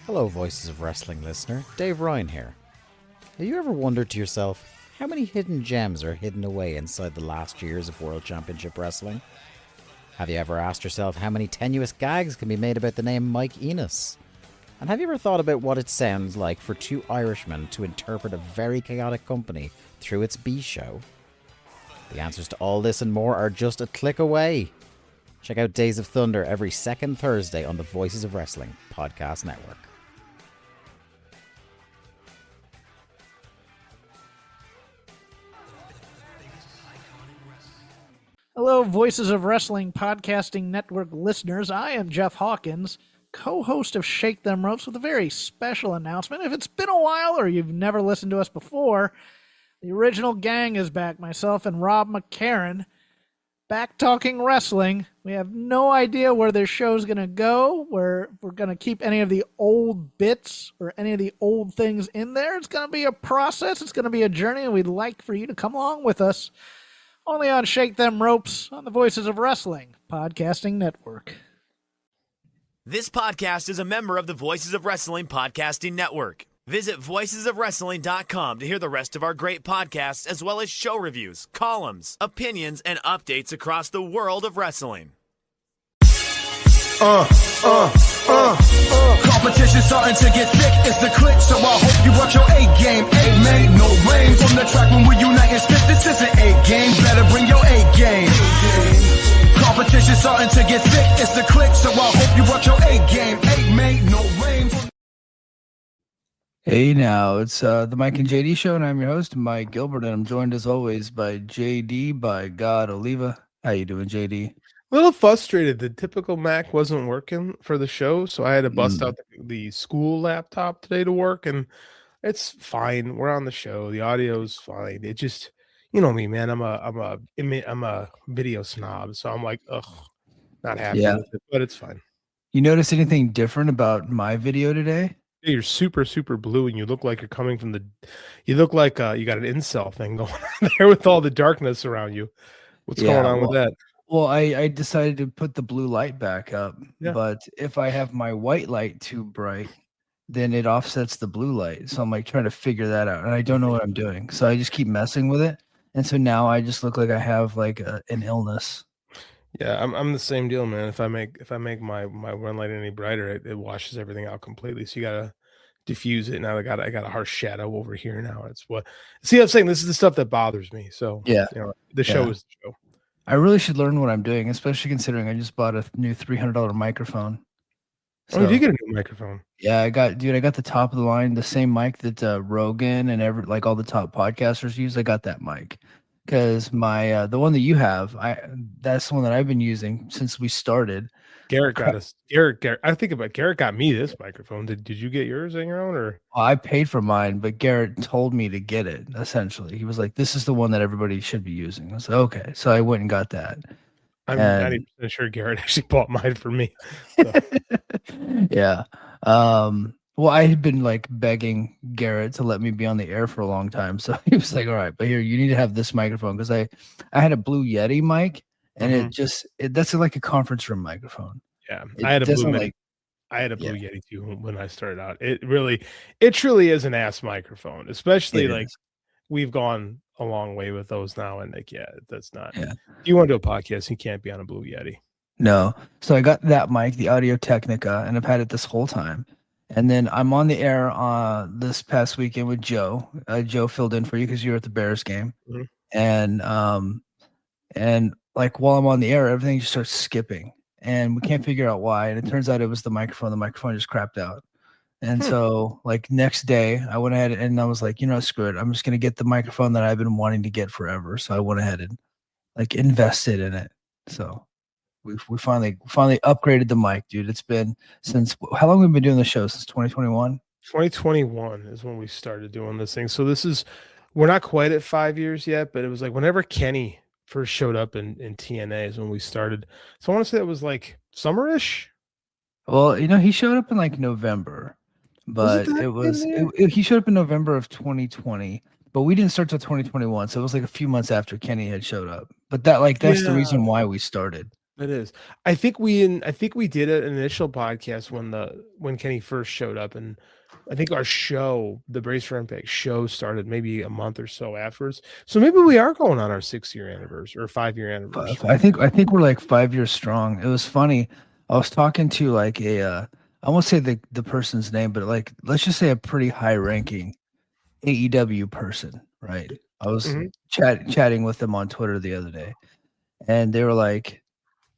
Hello, Voices of Wrestling listener. Dave Ryan here. Have you ever wondered to yourself how many hidden gems are hidden away inside the last years of World Championship Wrestling? Have you ever asked yourself how many tenuous gags can be made about the name Mike Enos? And have you ever thought about what it sounds like for two Irishmen to interpret a very chaotic company through its B show? The answers to all this and more are just a click away. Check out Days of Thunder every second Thursday on the Voices of Wrestling podcast network. Hello, Voices of Wrestling Podcasting Network listeners. I am Jeff Hawkins, co-host of Shake Them Ropes, with a very special announcement. If it's been a while or you've never listened to us before, the original gang is back. Myself and Rob McCarran, back talking wrestling. We have no idea where this show's going to go, where we're going to keep any of the old bits or any of the old things in there. It's going to be a process. It's going to be a journey, and we'd like for you to come along with us. Only on Shake Them Ropes on the Voices of Wrestling Podcasting Network. This podcast is a member of the Voices of Wrestling Podcasting Network. Visit voicesofwrestling.com to hear the rest of our great podcasts, as well as show reviews, columns, opinions, and updates across the world of wrestling. Competition starting to get thick, it's the click, so I hope you watch your A-game. A-made, no rain from the track when we unite and spit. This is an A-game, better bring your A-game. Competition starting to get thick, it's the click, so I hope you watch your A-game. A-made, no rain. Hey now, it's the Mike and JD show, and I'm your host, Mike Gilbert, and I'm joined as always by JD, by God Oliva. How you doing, JD? A little frustrated. The typical Mac wasn't working for the show, so I had to bust out the school laptop today to work, and it's fine. We're on the show. The audio's fine. It just, you know me, man. I'm a video snob, so I'm like, ugh, not happy with it, but it's fine. You notice anything different about my video today? You're super, super blue, and you look like you're coming from the. You look like you got an incel thing going on there with all the darkness around you. What's going on with that? Well, I decided to put the blue light back up, but if I have my white light too bright, then it offsets the blue light. So I'm like trying to figure that out, and I don't know what I'm doing. So I just keep messing with it, and so now I just look like I have like an illness. Yeah, I'm the same deal, man. If I make my run light any brighter, it washes everything out completely. So you gotta diffuse it. Now I got a harsh shadow over here. Now it's what. See, I'm saying this is the stuff that bothers me. So yeah, the show is the show. I really should learn what I'm doing, especially considering I just bought a new $300 microphone. So, you did get a new microphone? Yeah, I got the top of the line, the same mic that Rogan and all the top podcasters use. I got that mic because my the one that you have, that's the one that I've been using since we started. Garrett got us. Garrett. I think about Garrett got me this microphone. Did you get yours on your own or? Well, I paid for mine, but Garrett told me to get it. Essentially, he was like, "This is the one that everybody should be using." I was like, "Okay," so I went and got that. I'm 90% sure Garrett actually bought mine for me. So. Yeah. Well, I had been like begging Garrett to let me be on the air for a long time, so he was like, "All right, but here you need to have this microphone," because I had a Blue Yeti mic. And that's like a conference room microphone. Yeah, I had a Blue Yeti too when I started out. It truly is an ass microphone, especially we've gone a long way with those now. And that's not. Yeah. If you want to do a podcast, you can't be on a Blue Yeti. No, so I got that mic, the Audio Technica, and I've had it this whole time. And then I'm on the air this past weekend with Joe. Joe filled in for you because you were at the Bears game, and like while I'm on the air, everything just starts skipping and we can't figure out why. And it turns out it was the microphone. The microphone just crapped out. And so like next day I went ahead and I was like, screw it. I'm just going to get the microphone that I've been wanting to get forever. So I went ahead and like invested in it. So we finally upgraded the mic, dude. It's been since how long have we been doing the show? Since 2021? 2021 is when we started doing this thing. So we're not quite at 5 years yet, but it was like whenever Kenny first showed up in TNA is when we started. So I want to say it was like summerish. Well, he showed up in like November, but he showed up in November of 2020, but we didn't start till 2021. So it was like a few months after Kenny had showed up. But that's the reason why we started. It is. I think we did an initial podcast when Kenny first showed up, and I think our show, the Brace for Impact show, started maybe a month or so afterwards. So maybe we are going on our 6-year anniversary or 5-year anniversary. I think we're like 5 years strong. It was funny. I was talking to like I won't say the person's name, but like let's just say a pretty high ranking AEW person, right? I was Mhm. chatting with them on Twitter the other day, and they were like,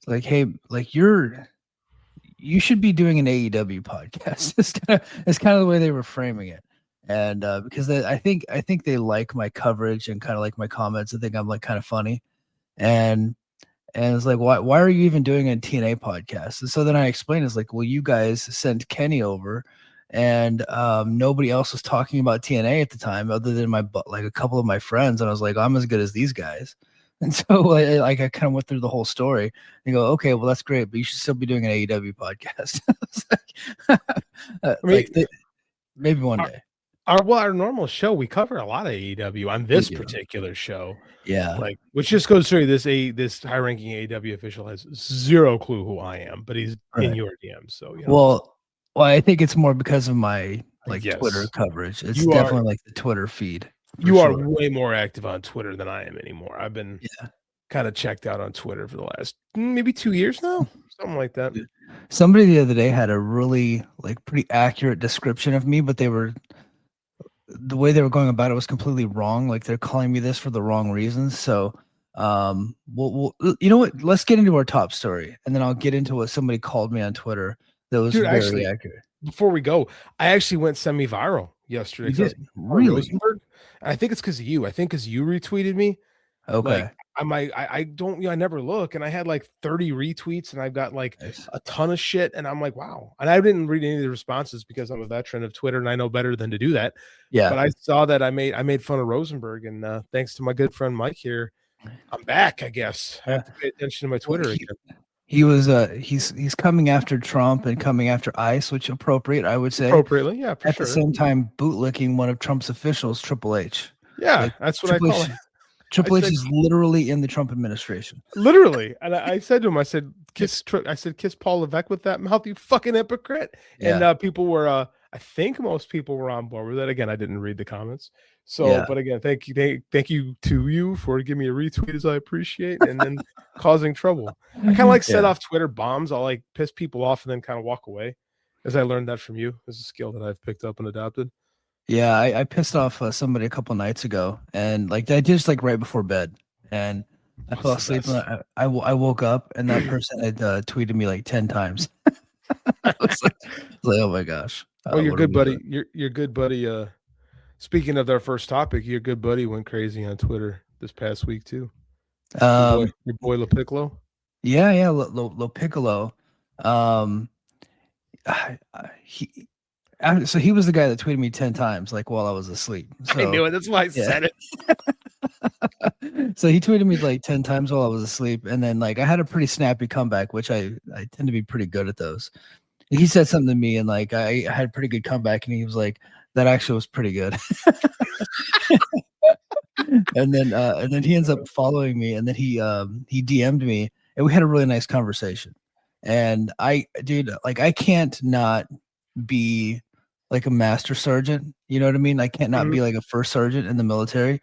hey, like you should be doing an AEW podcast. It's kind of the way they were framing it, and because I think they like my coverage and kind of like my comments. I think I'm like kind of funny, and it's like why are you even doing a TNA podcast? And so then I explained, it's like, well, you guys sent Kenny over, and nobody else was talking about TNA at the time other than like a couple of my friends, and I was like, I'm as good as these guys. And so like I kind of went through the whole story and go, okay, well, that's great, but you should still be doing an AEW podcast. Maybe one day. Our normal show, we cover a lot of AEW on this particular show. Yeah. Like, which just goes through this high ranking AEW official has zero clue who I am, but he's in your DM. So well, I think it's more because of my Yes. Twitter coverage. It's definitely like the Twitter feed. You are way more active on Twitter than I am anymore. I've been kind of checked out on Twitter for the last maybe 2 years now, something like that. Somebody the other day had a really like pretty accurate description of me, but the way they were going about it was completely wrong. Like they're calling me this for the wrong reasons. So we'll you know what? Let's get into our top story, and then I'll get into what somebody called me on Twitter that was very accurate. Before we go, I actually went semi-viral yesterday. You did? Really? Rosenberg. I think it's because of you. I think because you retweeted me. Okay. Like, I don't, I never look, and I had like 30 retweets, and I've got like a ton of shit, and I'm like, wow. And I didn't read any of the responses because I'm a veteran of Twitter and I know better than to do that. Yeah. But I saw that I made fun of Rosenberg, and thanks to my good friend Mike here, I'm back. I guess I have to pay attention to my Twitter again. He was he's coming after Trump and coming after ICE, which appropriate, I would say. Appropriately, yeah. At the same time, bootlicking one of Trump's officials, Triple H. Yeah, that's what I call it. Triple H is literally in the Trump administration. Literally. And I said to him, I said, kiss Paul Levesque with that mouth, you fucking hypocrite. Yeah. And people were, I think most people were on board with it. Again, I didn't read the comments. So, but again, thank you to you for giving me a retweet, as I appreciate, and then causing trouble. I kind of like set off Twitter bombs. I'll like piss people off and then kind of walk away, as I learned that from you. It's a skill that I've picked up and adopted. Yeah, I pissed off somebody a couple nights ago, and like I just like right before bed, and I fell asleep. And I woke up, and that person had tweeted me like 10 times. I was like, oh my gosh. Oh, your good buddy. Your good buddy. Speaking of our first topic, your good buddy went crazy on Twitter this past week too. Your boy Lo Piccolo. Yeah, Lo Piccolo. So he was the guy that tweeted me 10 times, like while I was asleep. So, I knew it. That's why I said it. So he tweeted me like 10 times while I was asleep, and then like I had a pretty snappy comeback, which I tend to be pretty good at those. He said something to me, and like I had a pretty good comeback, and he was like, "That actually was pretty good." and then he ends up following me, and then he DM'd me, and we had a really nice conversation. And I can't not be like a master sergeant, you know what I mean? I can't not be like a first sergeant in the military.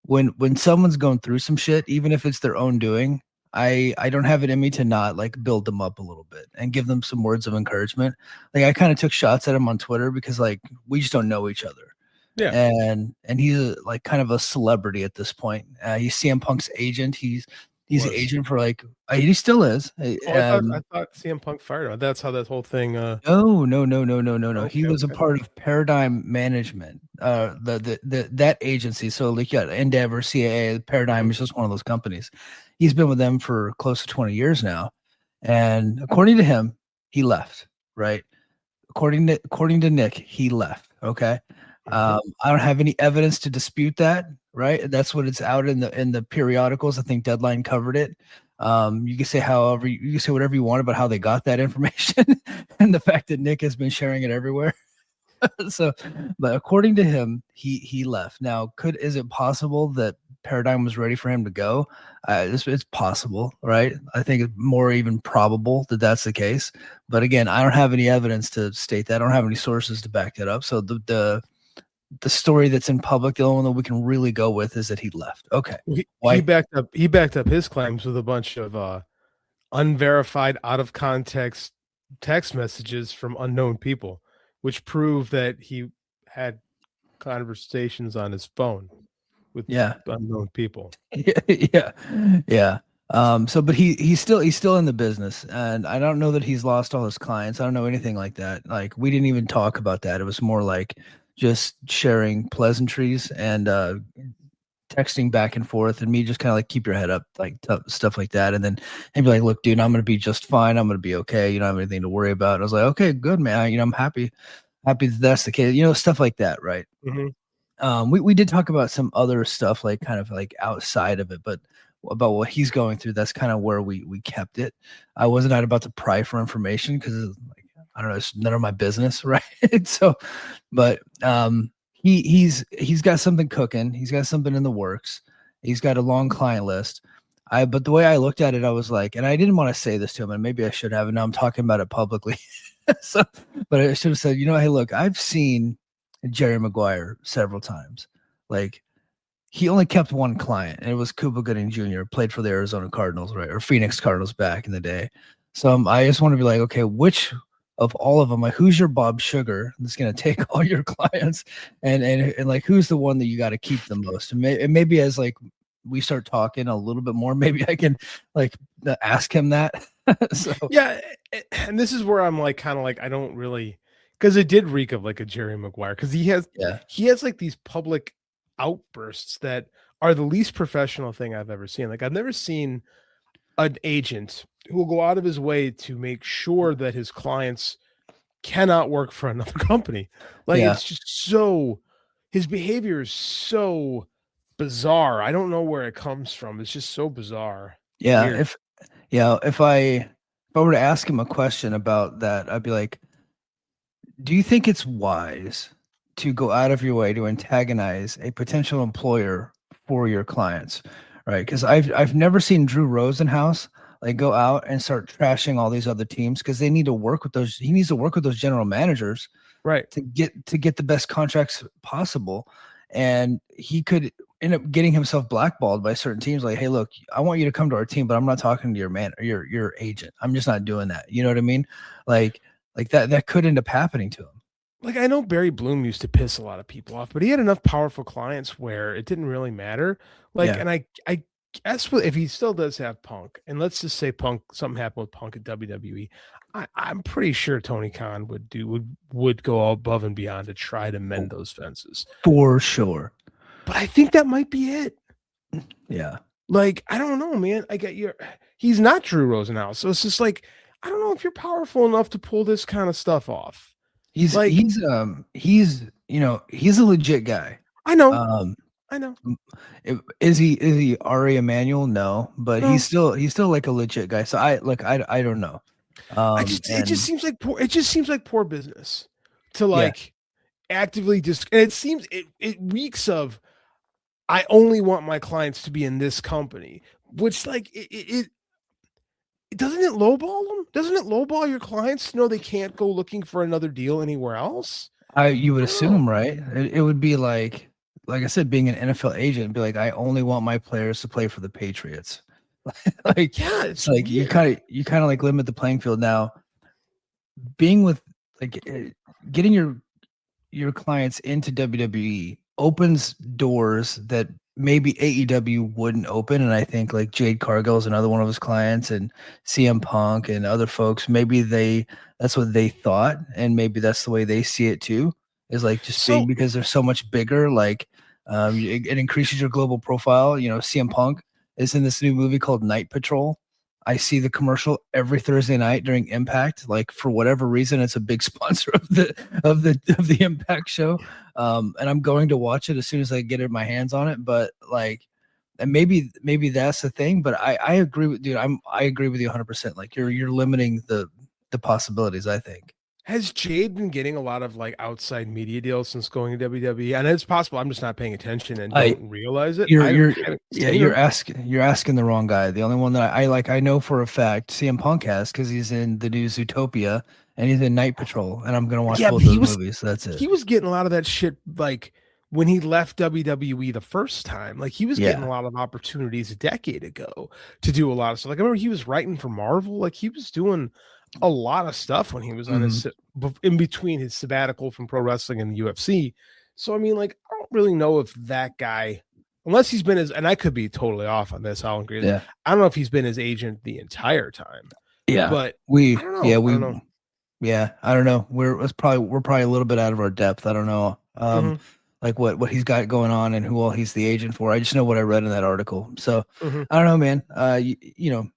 When someone's going through some shit, even if it's their own doing, I don't have it in me to not like build them up a little bit and give them some words of encouragement. Like I kind of took shots at him on Twitter because like we just don't know each other. Yeah. And he's like kind of a celebrity at this point. He's CM Punk's agent. He's the agent for like he still is. I thought CM Punk fired him. That's how that whole thing. No. Okay, he was a part of Paradigm Management, that agency. So like you got Endeavor, CAA, Paradigm is just one of those companies. He's been with them for close to 20 years now, and according to him, he left. Right? According to Nick, he left. Okay. I don't have any evidence to dispute that. Right. That's what it's out in the periodicals. I think Deadline covered it. You can say whatever you want about how they got that information and the fact that Nick has been sharing it everywhere. So, but according to him, he left. Now, is it possible that paradigm was ready for him to go. It's possible, right? I think it's more even probable that that's the case. But again, I don't have any evidence to state that. I don't have any sources to back that up. So the story that's in public, the only one that we can really go with is that he left. Okay. He backed up his claims with a bunch of unverified, out of context text messages from unknown people, which prove that he had conversations on his phone with unknown people. Yeah. So, but he's still in the business, and I don't know that he's lost all his clients. I don't know anything like that. Like, we didn't even talk about that. It was more like just sharing pleasantries and texting back and forth, and me just kind of like keep your head up, like stuff like that. And then he'd be like, "Look, dude, I'm gonna be just fine. I'm gonna be okay. You don't have anything to worry about." And I was like, "Okay, good, man. I'm happy that that's the case. Stuff like that, right?" Mm-hmm. We did talk about some other stuff, like kind of like outside of it, but about what he's going through, that's kind of where we kept it. I wasn't out about to pry for information because, like, I don't know, it's none of my business, right? So, but he's got something cooking. He's got something in the works. He's got a long client list. But the way I looked at it, I was like, and I didn't want to say this to him, and maybe I should have, and now I'm talking about it publicly. So, but I should have said, hey, look, I've seen Jerry Maguire several times. Like, he only kept one client, and it was Cuba Gooding Jr., played for the Arizona Cardinals, right? Or Phoenix Cardinals back in the day. So I just want to be like, okay, which of all of them, like, who's your Bob Sugar that's going to take all your clients, and like, who's the one that you got to keep the most? And maybe as like we start talking a little bit more, maybe I can like ask him that. So yeah, and this is where I'm like kind of like I don't really, because it did reek of like a Jerry Maguire, because he has like these public outbursts that are the least professional thing I've ever seen. Like, I've never seen an agent who will go out of his way to make sure that his clients cannot work for another company. Like, it's just so, his behavior is so bizarre. I don't know where it comes from. It's just so bizarre. Yeah. Weird. If I were to ask him a question about that, I'd be like, do you think it's wise to go out of your way to antagonize a potential employer for your clients? Right. Because I've never seen Drew Rosenhaus like go out and start trashing all these other teams, because they need to work with those. He needs to work with those general managers, right, to get the best contracts possible. And he could end up getting himself blackballed by certain teams. Like, hey, look, I want you to come to our team, but I'm not talking to your man or your agent. I'm just not doing that. You know what I mean? Like that could end up happening to him. Like, I know Barry Bloom used to piss a lot of people off, but he had enough powerful clients where it didn't really matter. Like, and I guess if he still does have Punk, and let's just say something happened with Punk at WWE, I'm pretty sure Tony Khan would go all above and beyond to try to mend those fences. For sure. But I think that might be it. Yeah. Like, I don't know, man. He's not Drew Rosenhaus. So it's just like, I don't know if you're powerful enough to pull this kind of stuff off. He's a legit guy. I know. I know. Is he Ari Emanuel? No, but no. He's still like a legit guy. So I don't know. It just seems like poor business to like actively and it seems it reeks of, I only want my clients to be in this company, which like it doesn't it lowball them? Doesn't it lowball your clients to know they can't go looking for another deal anywhere else? You would assume, right? It would be like I said, being an NFL agent, be like, I only want my players to play for the Patriots. Like, yeah, it's like weird. you kind of like limit the playing field. Now, being with like getting your clients into WWE opens doors that maybe AEW wouldn't open. And I think like Jade Cargill is another one of his clients, and CM Punk and other folks, maybe that's what they thought, and maybe that's the way they see it too, is like just being, because they're so much bigger, like it increases your global profile. CM Punk is in this new movie called Night Patrol. I see the commercial every Thursday night during Impact. Like, for whatever reason, it's a big sponsor of the Impact show. And I'm going to watch it as soon as I get my hands on it. But like, and maybe that's the thing. But I agree with, dude. I agree with you 100%. Like, you're limiting the possibilities, I think. Has Jade been getting a lot of like outside media deals since going to WWE? And it's possible I'm just not paying attention and don't realize it. I haven't seen her. You're asking the wrong guy. The only one that I know for a fact CM Punk has, because he's in the new Zootopia and he's in Night Patrol, and I'm gonna watch Yeah, both but those movies. So that's it. he was getting a lot of that shit like when he left WWE the first time. Like he was getting a lot of opportunities a decade ago to do a lot of stuff. Like I remember he was writing for Marvel. Like he was doing a lot of stuff when he was on his in between his sabbatical from pro wrestling and the UFC. So I mean, like I don't really know if that guy, unless he's been his, and I could be totally off on this. I'll agree. Yeah. I don't know if he's been his agent the entire time. Yeah, but I don't know. I don't know. We're probably a little bit out of our depth. I don't know. Like what he's got going on and who all he's the agent for. I just know what I read in that article. So I don't know, man. You know,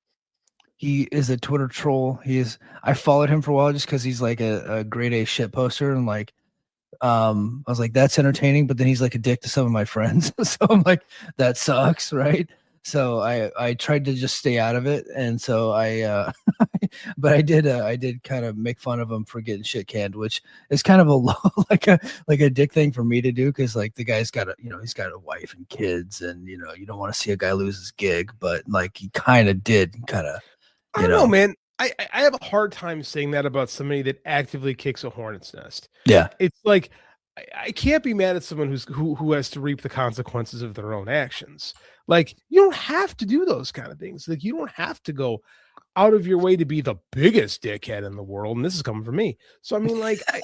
he is a Twitter troll. I followed him for a while just because he's like a grade A shit poster, and like I was like, that's entertaining, but then he's like a dick to some of my friends. So I'm like, that sucks, right? So I tried to just stay out of it, and so but I did kind of make fun of him for getting shit canned, which is kind of like a dick thing for me to do, because like the guy's got he's got a wife and kids, and you don't want to see a guy lose his gig, but like he kind of did I don't know, man. I have a hard time saying that about somebody that actively kicks a hornet's nest. Yeah, it's like I can't be mad at someone who has to reap the consequences of their own actions. Like you don't have to do those kind of things. Like you don't have to go out of your way to be the biggest dickhead in the world. And this is coming from me. So I mean, like I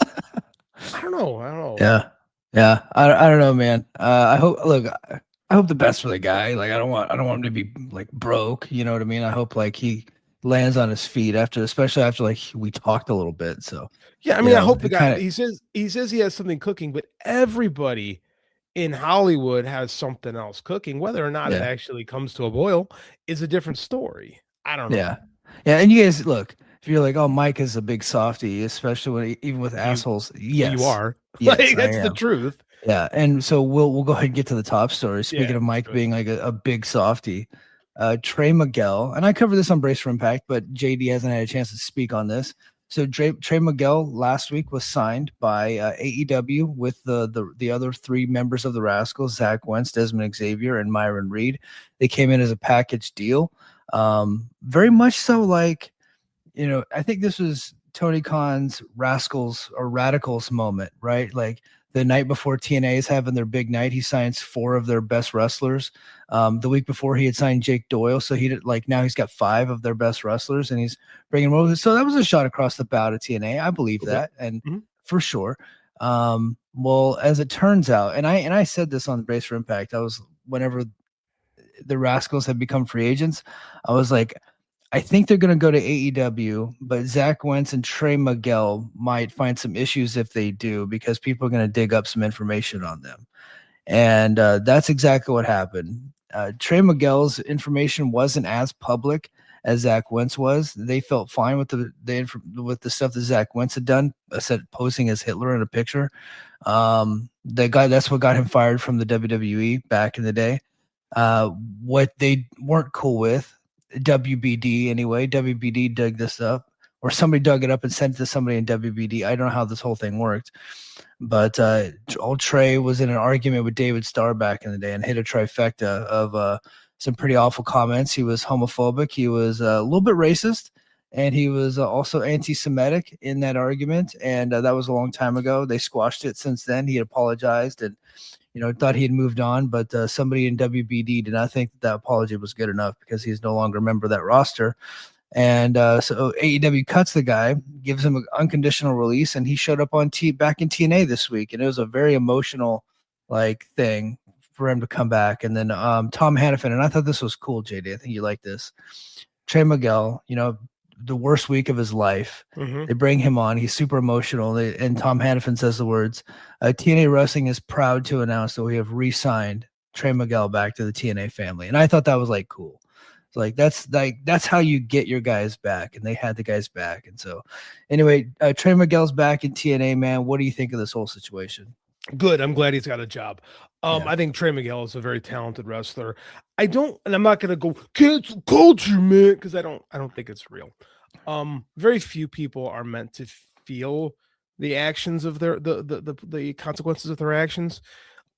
don't know. Yeah. I don't know, man. I hope the best for the guy. Like I don't want him to be like broke. You know what I mean? I hope like he lands on his feet especially after like we talked a little bit. So yeah, I mean, I hope the guy he says he has something cooking, but everybody in Hollywood has something else cooking. Whether or not it actually comes to a boil is a different story. I don't know. Yeah. And you guys look, if you're like, oh, Mike is a big softy, especially even with assholes. Yes, you are. Yes, like, that's the truth. Yeah. And so we'll go ahead and get to the top story. Speaking of Mike being like a big softy, Trey Miguel, and I covered this on Brace for Impact, but JD hasn't had a chance to speak on this. So Trey Miguel last week was signed by AEW with the other three members of the Rascals, Zach Wentz, Desmond Xavier, and Myron Reed. They came in as a package deal. Very much so like, I think this was Tony Khan's Rascals or Radicals moment, right? Like the night before TNA is having their big night, he signs 4 of their best wrestlers. The week before he had signed Jake Doyle. So now he's got 5 of their best wrestlers and he's bringing them over. So that was a shot across the bow to TNA. I believe that. And for sure. Well, as it turns out, and I said this on the Brace for Impact, whenever the Rascals had become free agents, I was like, I think they're going to go to AEW, but Zach Wentz and Trey Miguel might find some issues if they do, because people are going to dig up some information on them. And that's exactly what happened. Trey Miguel's information wasn't as public as Zach Wentz was. They felt fine with the stuff that Zach Wentz had done, posing as Hitler in a picture. That's what got him fired from the WWE back in the day. What they weren't cool with, WBD anyway. WBD dug this up, or somebody dug it up and sent it to somebody in WBD. I don't know how this whole thing worked, but old Trey was in an argument with David Starr back in the day and hit a trifecta of some pretty awful comments. He was homophobic, he was a little bit racist, and he was also anti-Semitic in that argument. And that was a long time ago. They squashed it since then. He apologized and thought he had moved on, but somebody in WBD did not think that apology was good enough because he's no longer a member of that roster. And so AEW cuts the guy, gives him an unconditional release, and he showed up on back in TNA this week. And it was a very emotional thing for him to come back. And then Tom Hannafin, and I thought this was cool, JD. I think you like this. Trey Miguel, the worst week of his life. They bring him on. He's super emotional. And Tom Hannafin says the words, TNA Wrestling is proud to announce that we have re-signed Trey Miguel back to the TNA family. And I thought that was cool. It's that's how you get your guys back. And they had the guys back. And so anyway, Trey Miguel's back in TNA, man. What do you think of this whole situation? Good. I'm glad he's got a job. I think Trey Miguel is a very talented wrestler. I'm not going to go cancel culture, man, because I don't think it's real. Very few people are meant to feel the actions of the consequences of their actions.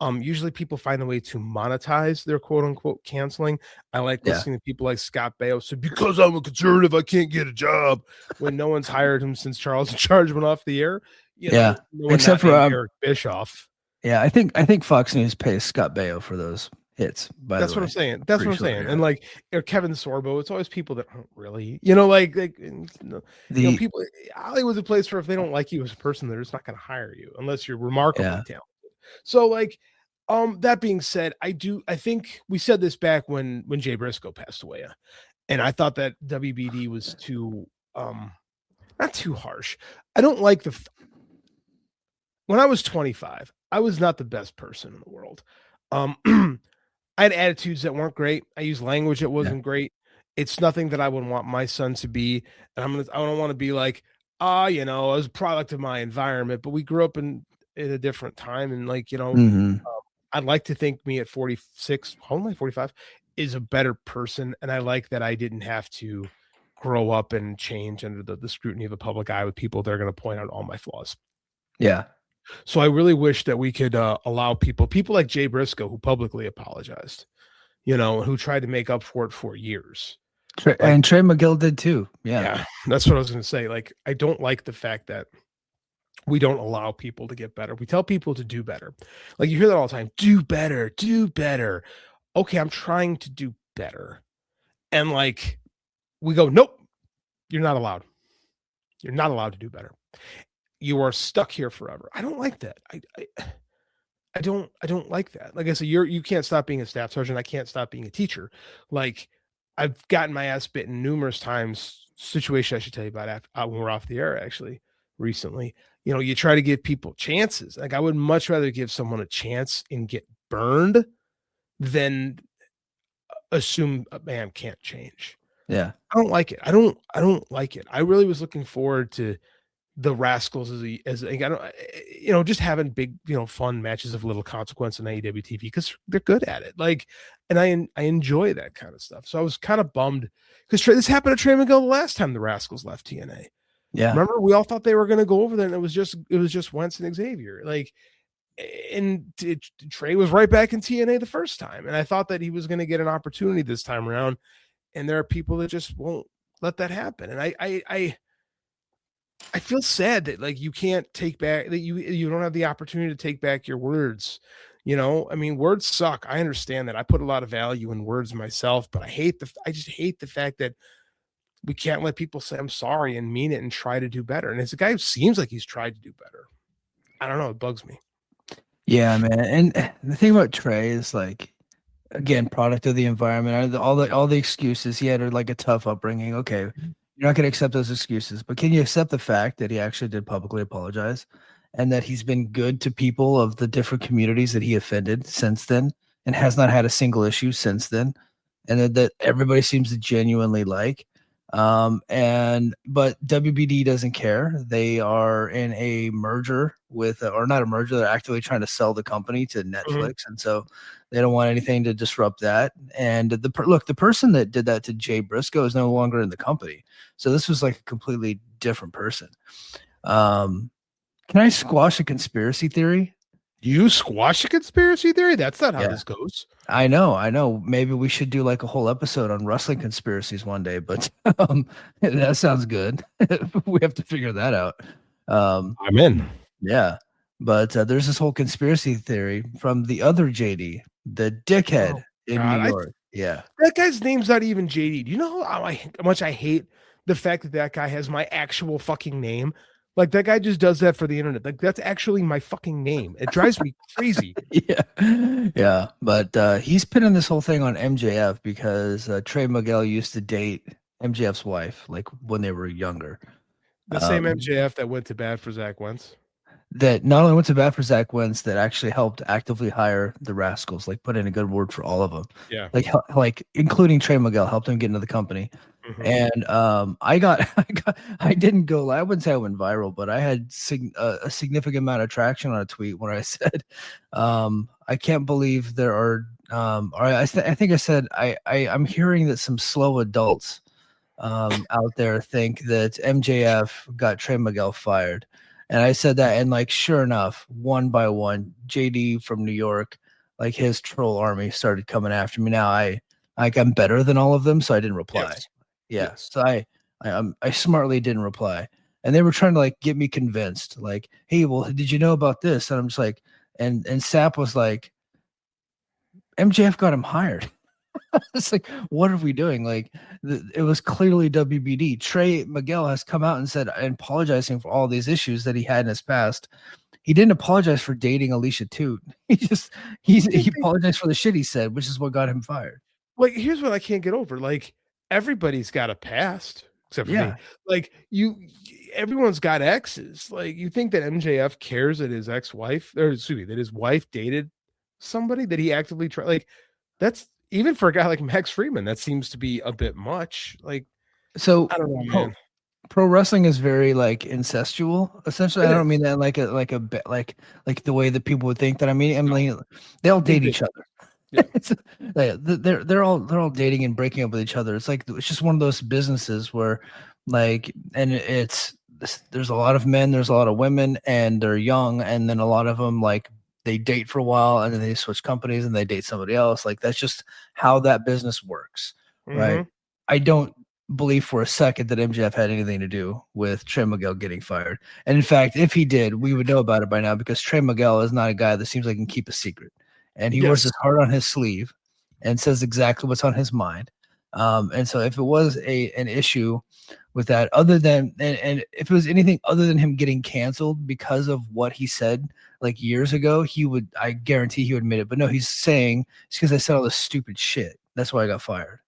Usually people find a way to monetize their quote unquote canceling. I like listening to people like Scott Baio say, because I'm a conservative, I can't get a job, when no one's hired him since Charles in Charge went off the air. No except for Eric Bischoff. Yeah, I think Fox News pays Scott Baio for those hits. That's what I'm saying. That's what I'm saying. Yeah. And like Kevin Sorbo, it's always people that aren't really, people. Hollywood's a place where if they don't like you as a person, they're just not going to hire you unless you're remarkably talented. So like, that being said, I think we said this back when Jay Briscoe passed away, and I thought that WBD was too, not too harsh. I don't like when I was 25, I was not the best person in the world. I had attitudes that weren't great. I used language that wasn't great. It's nothing that I would want my son to be. And I don't want to be like, I was a product of my environment, but we grew up in a different time. And like, I'd like to think me at 46, only 45, is a better person. And I like that I didn't have to grow up and change under the scrutiny of a public eye with people that are going to point out all my flaws. Yeah. So I really wish that we could allow people like Jay Briscoe, who publicly apologized, who tried to make up for it for years. And Trey McGill did too. Yeah, that's what I was going to say. Like, I don't like the fact that we don't allow people to get better. We tell people to do better. Like, you hear that all the time. Do better, do better. Okay, I'm trying to do better. And like, we go, nope, you're not allowed. You're not allowed to do better. You are stuck here forever. I don't like that. I don't like that. Like I said, you can't stop being a staff sergeant. I can't stop being a teacher. Like, I've gotten my ass bitten numerous times. Situation I should tell you about when we're off the air, actually, recently. You try to give people chances. Like, I would much rather give someone a chance and get burned than assume a man can't change. Yeah. I don't like it. I don't like it. I really was looking forward to the Rascals just having big, fun matches of little consequence on AEW TV because they're good at it. Like, and I enjoy that kind of stuff. So I was kind of bummed because this happened to Trey McGill the last time the Rascals left TNA. Yeah. Remember, we all thought they were going to go over there, and it was just Wentz and Xavier. Like, and Trey was right back in TNA the first time, and I thought that he was going to get an opportunity this time around. And there are people that just won't let that happen. And I feel sad that like you can't take back that you don't have the opportunity to take back your words. I mean, words suck. I understand that. I put a lot of value in words myself, but I just hate the fact that we can't let people say I'm sorry and mean it and try to do better. And it's a guy who seems like he's tried to do better. I don't know. It bugs me. Yeah, man. And the thing about Trey is like, again, product of the environment, all the excuses. He had like a tough upbringing. Okay, you're not going to accept those excuses, but can you accept the fact that he actually did publicly apologize and that he's been good to people of the different communities that he offended since then and has not had a single issue since then, and that everybody seems to genuinely like. But WBD doesn't care. They are in a merger or not a merger. They're actively trying to sell the company to Netflix. And so they don't want anything to disrupt that. And the person that did that to Jay Briscoe is no longer in the company. So this was like a completely different person. Can I squash a conspiracy theory? You squash a conspiracy theory? That's not how this goes. I know. Maybe we should do like a whole episode on wrestling conspiracies one day, but that sounds good. We have to figure that out. I'm in. Yeah. But there's this whole conspiracy theory from the other JD, the dickhead in New York. Yeah. That guy's name's not even JD. Do you know how much I hate the fact that guy has my actual fucking name? Like, that guy just does that for the internet. Like, that's actually my fucking name. It drives me crazy. Yeah. But he's pinning this whole thing on MJF because Trey McGill used to date MJF's wife, like when they were younger. The same MJF that went to bat for Zach Wentz. That not only went to bat for Zach Wentz, that actually helped actively hire the Rascals, like put in a good word for all of them. Yeah. Like including Trey McGill, helped him get into the company. And I didn't go, I wouldn't say I went viral, but I had a significant amount of traction on a tweet when I said, I can't believe there are, or I think I said, I'm hearing that some slow adults out there think that MJF got Trey Miguel fired. And I said that, and like sure enough, one by one, JD from New York, like his troll army started coming after me. Now I'm better than all of them, so I didn't reply. Yes. Yeah. Yes. So I smartly didn't reply. And they were trying to like get me convinced, like, hey, well, did you know about this? And I'm just like, and Sap was like, MJF got him hired. It's like, what are we doing? Like, it was clearly WBD. Trey Miguel has come out and said and apologizing for all these issues that he had in his past. He didn't apologize for dating Alicia Toot. He apologized for the shit he said, which is what got him fired. Like, here's what I can't get over. Like, everybody's got a past except for me. Like, everyone's got exes. Like, you think that MJF cares that his ex-wife, or excuse me, that his wife dated somebody that he actively tried? Like, that's even for a guy like Max Friedman, that seems to be a bit much. Like, so I don't know, man. Pro wrestling is very like incestual. Essentially, I don't mean that like the way that people would think that. I mean, they all date each other. Yeah. They're all dating and breaking up with each other. It's like it's just one of those businesses where, like, and there's a lot of men, there's a lot of women, and they're young, and then a lot of them like they date for a while and then they switch companies and they date somebody else. Like that's just how that business works, right? I don't believe for a second that MJF had anything to do with Trey Miguel getting fired. And in fact, if he did, we would know about it by now because Trey Miguel is not a guy that seems like he can keep a secret. And he wears his heart on his sleeve and says exactly what's on his mind. And so if it was an issue with that, other than and if it was anything other than him getting canceled because of what he said like years ago, I guarantee he would admit it. But no, he's saying it's because I said all this stupid shit. That's why I got fired.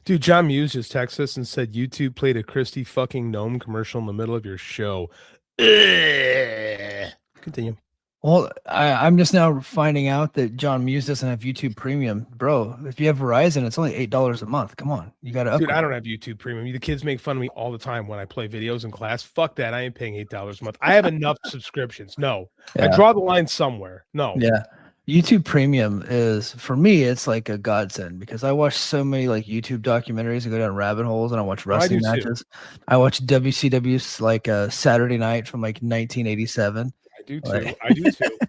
Dude, John Muse just texted us and said YouTube played a Christy fucking Gnome commercial in the middle of your show. Continue. Well, I'm just now finding out that John Muse doesn't have YouTube Premium. Bro, if you have Verizon, it's only $8 a month. Come on. You got to upgrade. Dude, I don't have YouTube Premium. The kids make fun of me all the time when I play videos in class. Fuck that. I ain't paying $8 a month. I have enough subscriptions. No. Yeah. I draw the line somewhere. No. Yeah. YouTube Premium is, for me, it's like a godsend because I watch so many like YouTube documentaries and go down rabbit holes and I watch wrestling matches. I watch WCW's like Saturday Night from like 1987. I do too.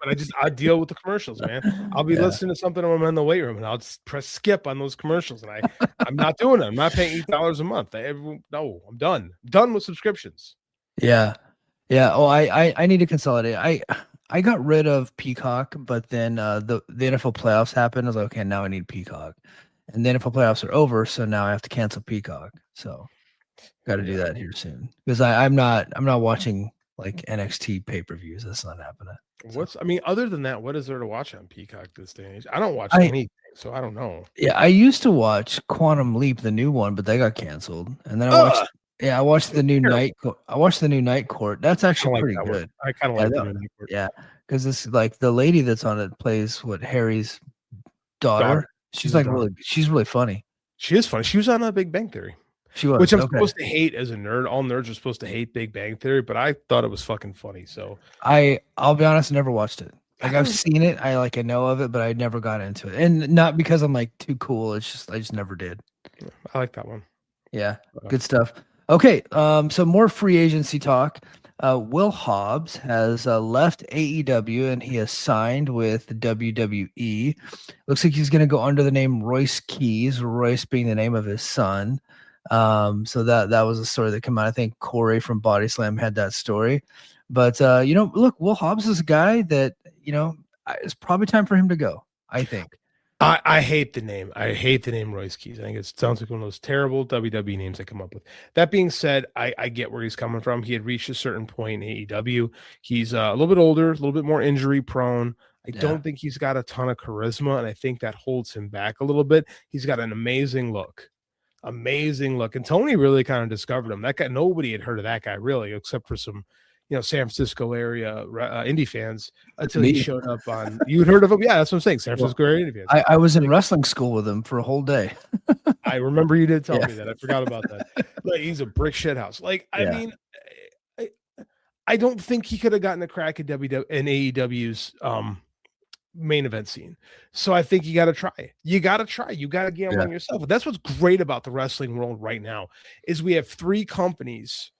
But I deal with the commercials, man. I'll be listening to something when I'm in the weight room and I'll just press skip on those commercials. And I'm not doing it. I'm not paying $8 a month. No, I'm done. I'm done with subscriptions. Yeah. Yeah. Oh, I need to consolidate. I got rid of Peacock, but then the NFL playoffs happened. I was like, okay, now I need Peacock. And the NFL playoffs are over, so now I have to cancel Peacock. So got to do that here soon. Because I'm not watching like NXT pay-per-views. That's not happening. So. Other than that, what is there to watch on Peacock this day and age? I don't watch anything, so I don't know. Yeah, I used to watch Quantum Leap, the new one, but they got canceled. And then I watched the new Night Court. That's actually pretty good. I kind of like the new Night Court. Yeah, because it's like the lady that's on it plays Harry's daughter. She's really funny. She is funny. She was on Big Bang Theory. She was, which I'm supposed to hate as a nerd. All nerds are supposed to hate Big Bang Theory, but I thought it was fucking funny. So I'll be honest, I never watched it. Like I've seen it, I know of it, but I never got into it, and not because I'm like too cool. It's just I just never did. I like that one. Yeah, good stuff. Okay, so more free agency talk. Will Hobbs has left AEW and he has signed with WWE. Looks like he's going to go under the name Royce Keys, Royce being the name of his son. So that was a story that came out. I think Corey from Body Slam had that story. But, look, Will Hobbs is a guy that, it's probably time for him to go, I think. I hate the name. I hate the name Royce Keys. I think it sounds like one of those terrible WWE names I come up with. That being said, I get where he's coming from. He had reached a certain point in AEW. He's a little bit older, a little bit more injury prone. I don't think he's got a ton of charisma, and I think that holds him back a little bit. He's got an amazing look. And Tony really kind of discovered him. That guy, nobody had heard of that guy really, except for some San Francisco area indie fans until he showed up on. You had heard of him? Yeah, that's what I'm saying. San Francisco area indie fans. I was in wrestling school with him for a whole day. I remember you did tell me that. I forgot about that. Like, he's a brick shit house. Like, I mean, I don't think he could have gotten a crack at AEW's main event scene. So I think you got to try. You got to try. You got to gamble on yourself. But that's what's great about the wrestling world right now is we have 3 companies,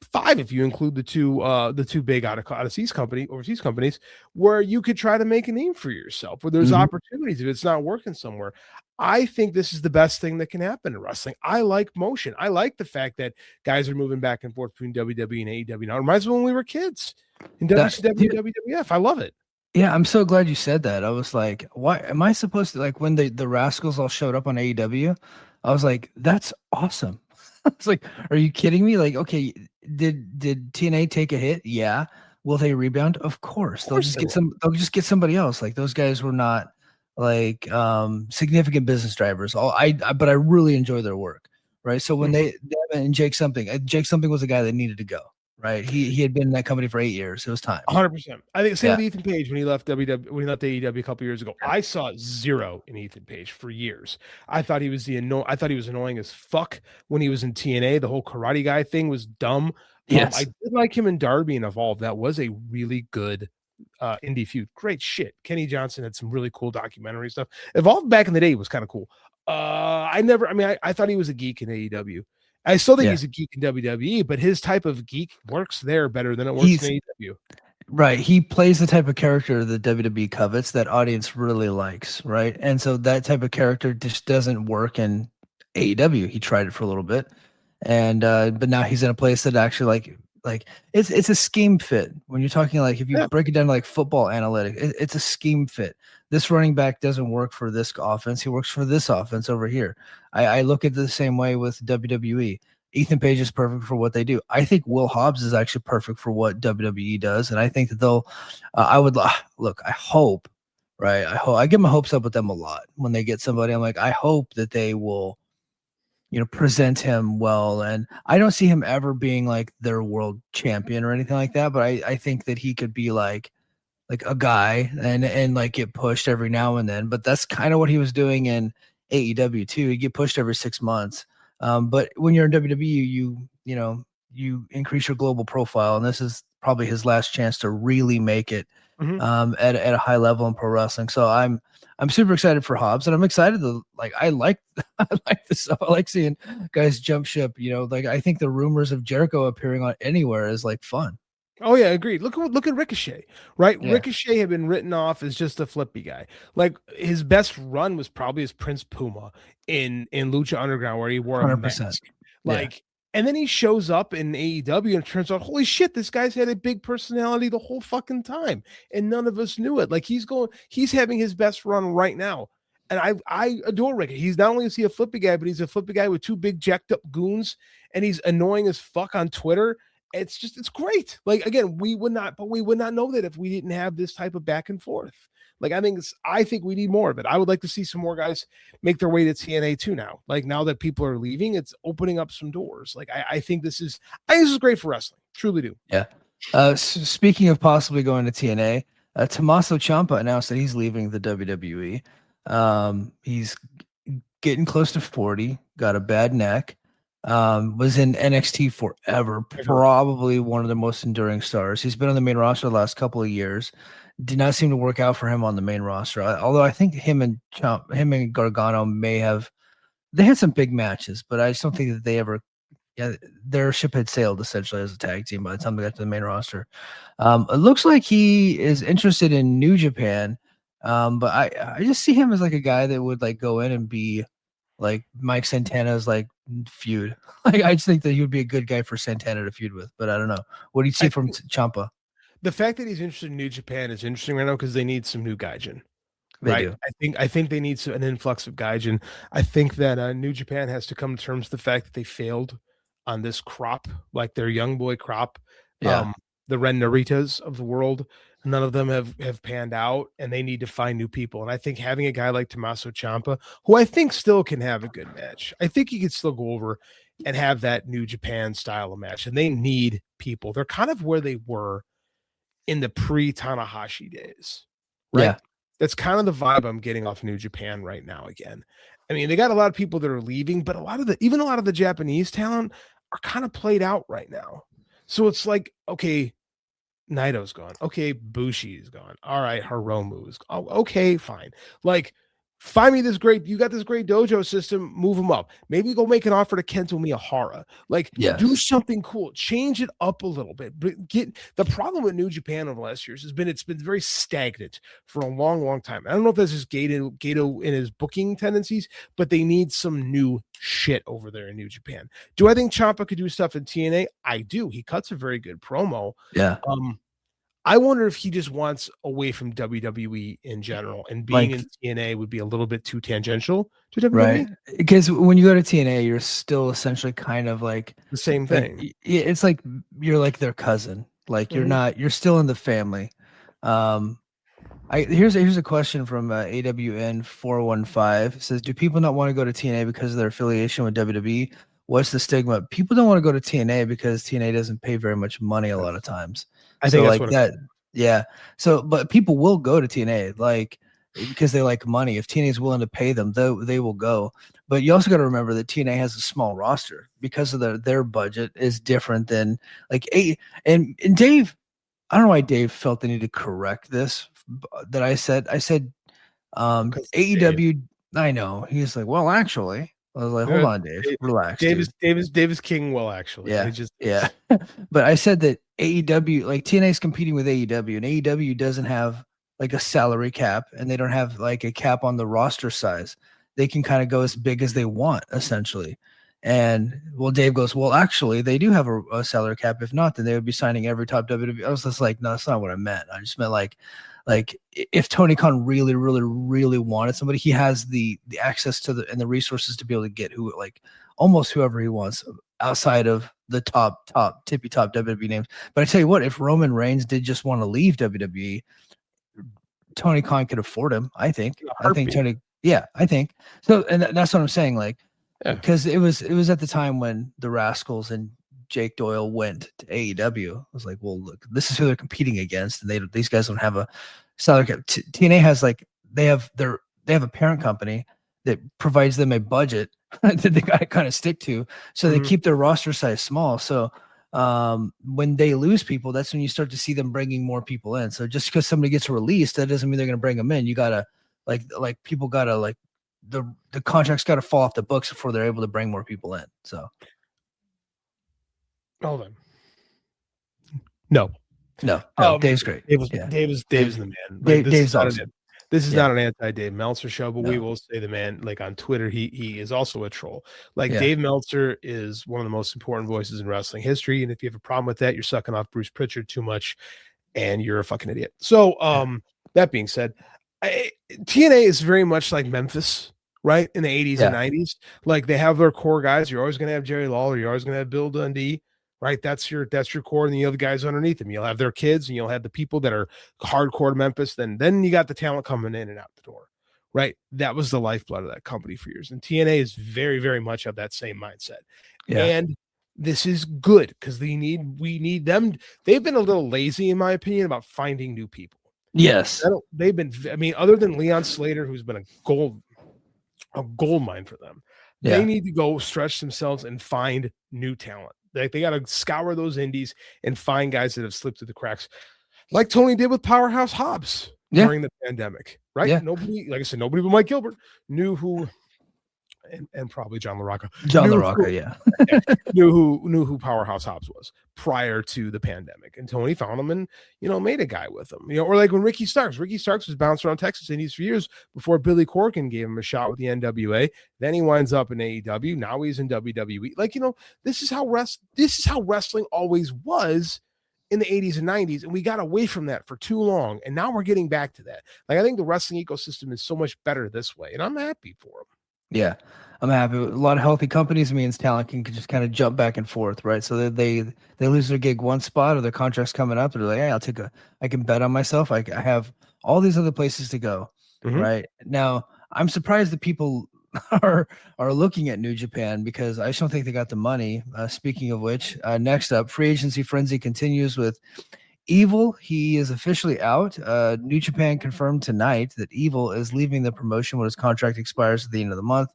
5 if you include the two big overseas companies, where you could try to make a name for yourself, where there's opportunities if it's not working somewhere. I think this is the best thing that can happen in wrestling. I like motion. I like the fact that guys are moving back and forth between WWE and AEW. Now it reminds me when we were kids in WCW, WWF. I love it. Yeah, I'm so glad you said that. I was like, why am I supposed to, like, when the Rascals all showed up on AEW, I was like, that's awesome. I was like, are you kidding me? Like, okay, did TNA take a hit? Yeah. Will they rebound? Of course. They'll just get somebody else. Like, those guys were not like significant business drivers. But I really enjoy their work. Right. So when they and Jake Something was a guy that needed to go. Right. He had been in that company for 8 years. It was time. 100%. I think same with Ethan Page when he left AEW a couple years ago. I saw 0 in Ethan Page for years. I thought he was annoying as fuck when he was in TNA. The whole karate guy thing was dumb. Yes. I did like him in Darby and Evolve. That was a really good indie feud. Great shit. Kenny Johnson had some really cool documentary stuff. Evolve back in the day was kind of cool. I thought he was a geek in AEW. I still think he's a geek in WWE, but his type of geek works there better than it works in AEW. Right. He plays the type of character that WWE covets that audience really likes. Right. And so that type of character just doesn't work in AEW. He tried it for a little bit. And but now he's in a place that actually like it's a scheme fit. When you're talking, like, if you break it down to like football analytics, it's a scheme fit. This running back doesn't work for this offense. He works for this offense over here. I look at it the same way with WWE. Ethan Page is perfect for what they do. I think Will Hobbs is actually perfect for what WWE does, and I think that they'll. I would look. I hope, right? I get my hopes up with them a lot when they get somebody. I'm like, I hope that they will, present him well. And I don't see him ever being like their world champion or anything like that. But I think that he could be like a guy and like get pushed every now and then. But that's kind of what he was doing in AEW too. He get pushed every 6 months. But when you're in WWE, you increase your global profile, and this is probably his last chance to really make it at a high level in pro wrestling. So I'm super excited for Hobbs, and I'm excited to I like this stuff. I like seeing guys jump ship. I think the rumors of Jericho appearing on anywhere is like fun. Oh yeah, agreed. Look at Ricochet, right? Yeah. Ricochet had been written off as just a flippy guy. Like, his best run was probably as Prince Puma in Lucha Underground, where he wore a 100%. mask. And then he shows up in AEW, and it turns out, holy shit, this guy's had a big personality the whole fucking time, and none of us knew it. Like, he's having his best run right now. And I adore Ricky. He's not only is he a flippy guy, but he's a flippy guy with 2 big jacked up goons, and he's annoying as fuck on Twitter. It's great. Like, again, we would not know that if we didn't have this type of back and forth. Like, I think we need more of it. I would like to see some more guys make their way to TNA too now. Like, now that people are leaving, it's opening up some doors. Like, I think this is great for wrestling. Truly do. Yeah. Speaking of possibly going to TNA, Tommaso Ciampa announced that he's leaving the WWE. He's getting close to 40, got a bad neck. Was in NXT forever, probably one of the most enduring stars. He's been on the main roster the last couple of years. Did not seem to work out for him on the main roster. Although I think him and Gargano they had some big matches, but I just don't think that they ever. Yeah, their ship had sailed essentially as a tag team by the time they got to the main roster. It looks like he is interested in New Japan, but I just see him as like a guy that would like go in and be like Mike Santana's like feud. Like, I just think that he would be a good guy for Santana to feud with, but I don't know. What do you see from Ciampa? The fact that he's interested in New Japan is interesting right now because they need some new gaijin. They do. I think they need an influx of gaijin. I think that New Japan has to come to terms with the fact that they failed on this crop, like their young boy crop. Yeah. The Ren Naritas of the world. None of them have panned out, and they need to find new people. And I think having a guy like Tommaso Ciampa, who I think still can have a good match, I think he could still go over and have that New Japan style of match. And they need people. They're kind of where they were in the pre-Tanahashi days, right? Yeah. That's kind of the vibe I'm getting off New Japan right now again. I mean, they got a lot of people that are leaving, but a lot of the Japanese talent are kind of played out right now. So it's like, okay, Naito's gone. Okay, Bushi's gone. All right, Hiromu's. Oh, okay, fine. Like, find me this great. You got this great dojo system. Move him up. Maybe go make an offer to Kento Miyahara. Like, do something cool. Change it up a little bit. But get the problem with New Japan over the last years has been it's been very stagnant for a long, long time. I don't know if that's just Gato in his booking tendencies, but they need some new shit over there in New Japan. Do I think Ciampa could do stuff in TNA? I do. He cuts a very good promo. Yeah. I wonder if he just wants away from WWE in general, and being in TNA would be a little bit too tangential to WWE. Right. Because when you go to TNA, you're still essentially kind of like the same thing. Like, it's like you're like their cousin. Like you're still in the family. Here's a question from AWN 415. It says, do people not want to go to TNA because of their affiliation with WWE? What's the stigma? People don't want to go to TNA because TNA doesn't pay very much money a lot of times. I think that's like that. Yeah. So, but people will go to TNA like because they like money. If TNA is willing to pay them, they will go. But you also got to remember that TNA has a small roster because of their budget is different than like and Dave. I don't know why Dave felt the need to correct this. That I said AEW. I know he's like, well, actually. I was like, hold on, Dave, relax. Dave is king. Well, actually, yeah. But I said that AEW, like TNA is competing with AEW, and AEW doesn't have like a salary cap, and they don't have like a cap on the roster size. They can kind of go as big as they want, essentially. And well, Dave goes, well, actually, they do have a salary cap. If not, then they would be signing every top WWE. I was just like, no, that's not what I meant. I just meant like if Tony Khan really, really, really wanted somebody, he has the access to and the resources to be able to get almost whoever he wants outside of the top tippy top WWE names. But I tell you what, if Roman Reigns did just want to leave WWE, Tony Khan could afford him. I think Tony. Yeah, I think so. And that's what I'm saying. Like, because it was at the time when the Rascals and Jake Doyle went to AEW. I was like, well, look, this is who they're competing against, and these guys don't have a salary cap. TNA has they have a parent company that provides them a budget that they got to kind of stick to, so they keep their roster size small. So when they lose people, that's when you start to see them bringing more people in. So just because somebody gets released, that doesn't mean they're going to bring them in. You gotta people gotta the contracts got to fall off the books before they're able to bring more people in. So. Hold on. No. Dave's great. Dave is the man. Dave's awesome. This is not an anti-Dave Meltzer show, but we will say the man, like on Twitter, he is also a troll. Like Dave Meltzer is one of the most important voices in wrestling history. And if you have a problem with that, you're sucking off Bruce Pritchard too much and you're a fucking idiot. So that being said, TNA is very much like Memphis, right? In the 80s and 90s. Like they have their core guys. You're always going to have Jerry Lawler. You're always going to have Bill Dundee. Right, that's your core, and then you have the guys underneath them. You'll have their kids, and you'll have the people that are hardcore to Memphis. Then you got the talent coming in and out the door. Right, that was the lifeblood of that company for years. And TNA is very, very much of that same mindset. Yeah. And this is good because we need them. They've been a little lazy, in my opinion, about finding new people. Yes, they've been. I mean, other than Leon Slater, who's been a gold mine for them, they need to go stretch themselves and find new talent. Like they got to scour those indies and find guys that have slipped through the cracks, like Tony did with Powerhouse Hobbs during the pandemic. Right? Yeah. Nobody, like I said, nobody but Mike Gilbert knew who, and probably John LaRocca. Knew who Powerhouse Hobbs was prior to the pandemic, and Tony found him and made a guy with him. Or like when Ricky Starks was bouncing around Texas Indies for years before Billy Corgan gave him a shot with the NWA. Then he winds up in AEW. Now he's in WWE. Like this is how wrestling always was in the 80s and 90s, and we got away from that for too long, and now we're getting back to that. Like I think the wrestling ecosystem is so much better this way, and I'm happy for him. Yeah, I'm happy. A lot of healthy companies means talent can just kind of jump back and forth, right? So they lose their gig one spot or their contract's coming up, they're like, hey, I can bet on myself. I have all these other places to go, right? Now, I'm surprised that people are looking at New Japan because I just don't think they got the money. Speaking of which, next up, free agency frenzy continues with Evil. He is officially out. New Japan confirmed tonight that Evil is leaving the promotion when his contract expires at the end of the month,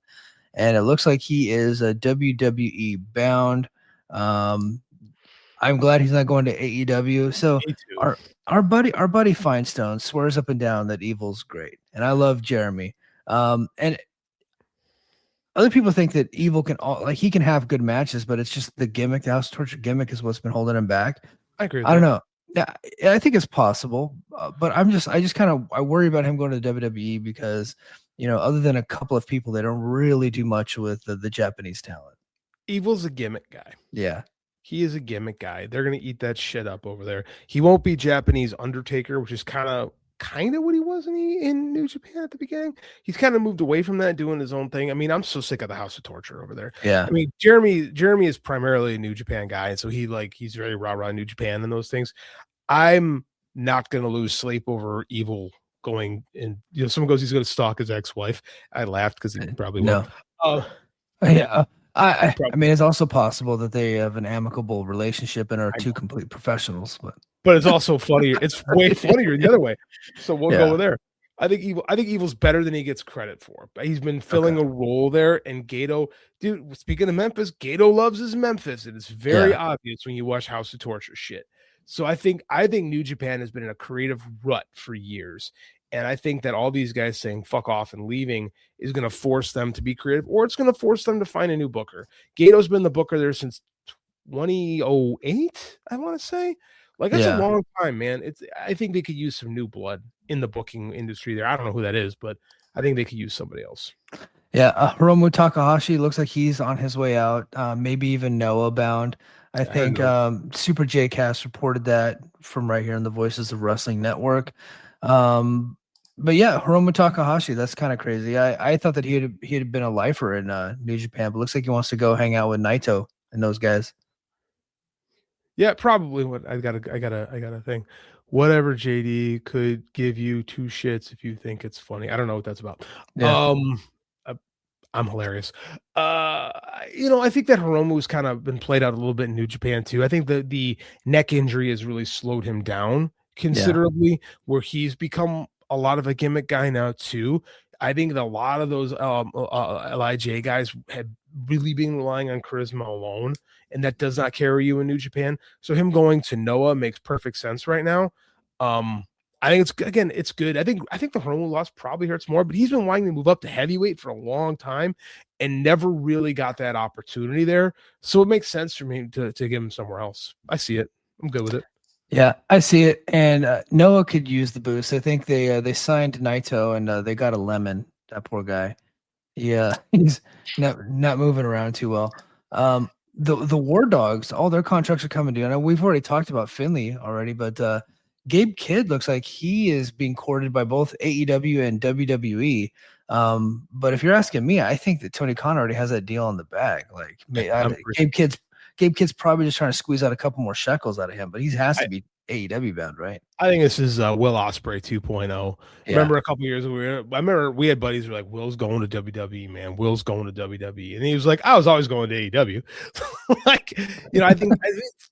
and it looks like he is a WWE bound. I I'm glad he's not going to AEW. So Me too. our buddy Feinstein swears up and down that Evil's great, and I love Jeremy. And other people think that Evil he can have good matches, but it's just the gimmick, the House of Torture gimmick, is what's been holding him back. I agree with I don't that. know. Yeah, I think it's possible, but I worry about him going to WWE because, other than a couple of people, they don't really do much with the Japanese talent. Evil's a gimmick guy. Yeah. He is a gimmick guy. They're going to eat that shit up over there. He won't be Japanese Undertaker, which is kind of what he was in New Japan at the beginning. He's kind of moved away from that, doing his own thing. I mean, I'm so sick of the House of Torture over there. Yeah. I mean, Jeremy is primarily a New Japan guy, and so he's very rah-rah New Japan and those things. I'm not going to lose sleep over Evil going, and someone goes, he's going to stalk his ex-wife. I laughed because he probably will. Yeah. I mean, it's also possible that they have an amicable relationship and are two complete professionals, but it's also funnier. It's way funnier the other way. So we'll go there. I think Evil's better than he gets credit for. He's been filling a role there. And Gato, dude, speaking of Memphis, Gato loves his Memphis. And it's very obvious when you watch House of Torture shit. So I think New Japan has been in a creative rut for years. And I think that all these guys saying fuck off and leaving is going to force them to be creative, or it's going to force them to find a new booker. Gato's been the booker there since 2008, I want to say. Like, that's a long time, man. I think they could use some new blood in the booking industry there. I don't know who that is, but I think they could use somebody else. Yeah, Hiromu Takahashi looks like he's on his way out. Maybe even Noah bound. I think Super J-Cast reported that from right here in the Voices of Wrestling Network. But yeah, Hiromu Takahashi, that's kind of crazy. I thought that he had been a lifer in New Japan, but looks like he wants to go hang out with Naito and those guys. Yeah, probably. What I got a thing. Whatever, JD could give you two shits if you think it's funny. I don't know what that's about. Yeah. I'm hilarious. I think that Hiromu's kind of been played out a little bit in New Japan too. I think the neck injury has really slowed him down considerably, where he's become a lot of a gimmick guy now too. I think that a lot of those LIJ guys have really been relying on charisma alone, and that does not carry you in New Japan. So him going to Noah makes perfect sense right now. I think it's good. I think the Hiromu loss probably hurts more, but he's been wanting to move up to heavyweight for a long time and never really got that opportunity there. So it makes sense for me to give him somewhere else. I see it. I'm good with it. Yeah, I see it. And Noah could use the boost. I think they signed Naito and they got a lemon. That poor guy. Yeah, he's not moving around too well. The War Dogs, all their contracts are coming due. I know we've already talked about Finley already, but Gabe Kidd looks like he is being courted by both AEW and WWE. But if you're asking me, I think that Tony Khan already has that deal in the bag. Like, Gabe Kidd's probably just trying to squeeze out a couple more shekels out of him, but he has to be AEW bound, right? I think this is Will Ospreay 2.0. Yeah. Remember a couple years ago, I remember we had buddies who were like, Will's going to WWE, man. Will's going to WWE. And he was like, I was always going to AEW. I think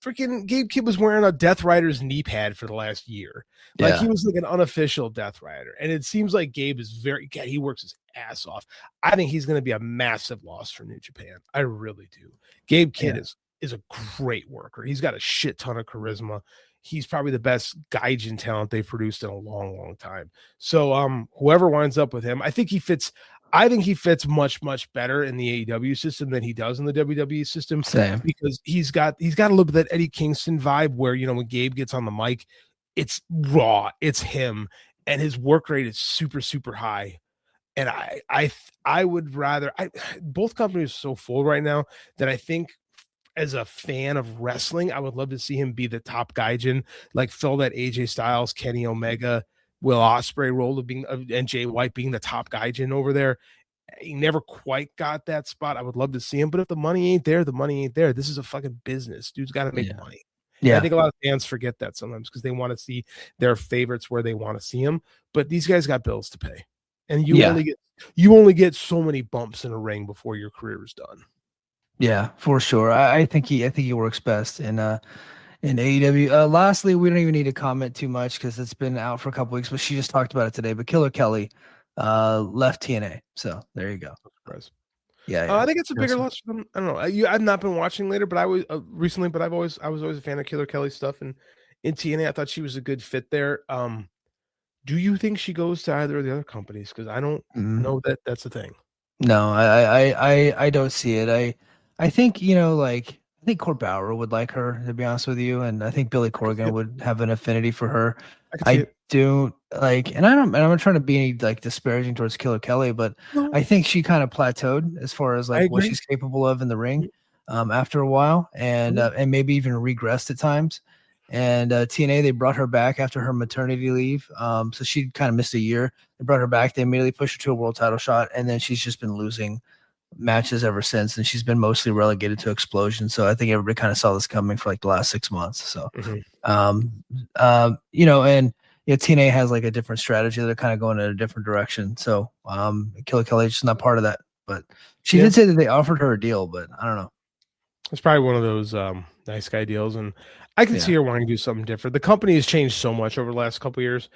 freaking Gabe Kidd was wearing a Death Rider's knee pad for the last year. Like, he was like an unofficial Death Rider. And it seems like Gabe is he works his ass off. I think he's going to be a massive loss for New Japan. I really do. Gabe Kidd is a great worker. He's got a shit ton of charisma. He's probably the best Gaijin talent they've produced in a long, long time. So whoever winds up with him, I think he fits much, much better in the AEW system than he does in the WWE system. Same. Because he's got a little bit of that Eddie Kingston vibe where, when Gabe gets on the mic, it's raw, it's him, and his work rate is super, super high. And I would rather both companies are so full right now that I think, as a fan of wrestling, I would love to see him be the top gaijin, like fill that AJ Styles, Kenny Omega, Will Ospreay role of being and Jay White being the top gaijin over there. He never quite got that spot. I would love to see him, but if the money ain't there, the money ain't there. This is a fucking business. Dude's got to make money. Yeah, I think a lot of fans forget that sometimes because they want to see their favorites where they want to see them. But these guys got bills to pay, and you only get so many bumps in a ring before your career is done. Yeah, for sure. I think he works best in AEW. Lastly, we don't even need to comment too much because it's been out for a couple weeks, but she just talked about it today. But Killer Kelly left TNA, so there you go. Surprise. Yeah. I think it's a bigger Yes. loss for them. I don't know. I've not been watching later, but I was recently. But I was always a fan of Killer Kelly's stuff, and in TNA, I thought she was a good fit there. Do you think she goes to either of the other companies? Because I don't know that that's the thing. No, I don't see it. I think, like I think Court Bauer would like her, to be honest with you, and I think Billy Corgan would have an affinity for her. I can see I it. don't like, and I'm not trying to be any like disparaging towards Killer Kelly, but No, I think she kind of plateaued as far as I like what agree. she's capable of in the ring, after a while, and maybe even regressed at times. And TNA, they brought her back after her maternity leave, so she kind of missed a year. They brought her back. They immediately pushed her to a world title shot, and then she's just been losing matches ever since, and she's been mostly relegated to Explosion. So I think everybody kind of saw this coming for like the last 6 months. So, and TNA has like a different strategy. They're kind of going in a different direction. So, Killer Kelly's just not part of that. But she did say that they offered her a deal, but I don't know. It's probably one of those nice guy deals, and I can see her wanting to do something different. The company has changed so much over the last couple of years.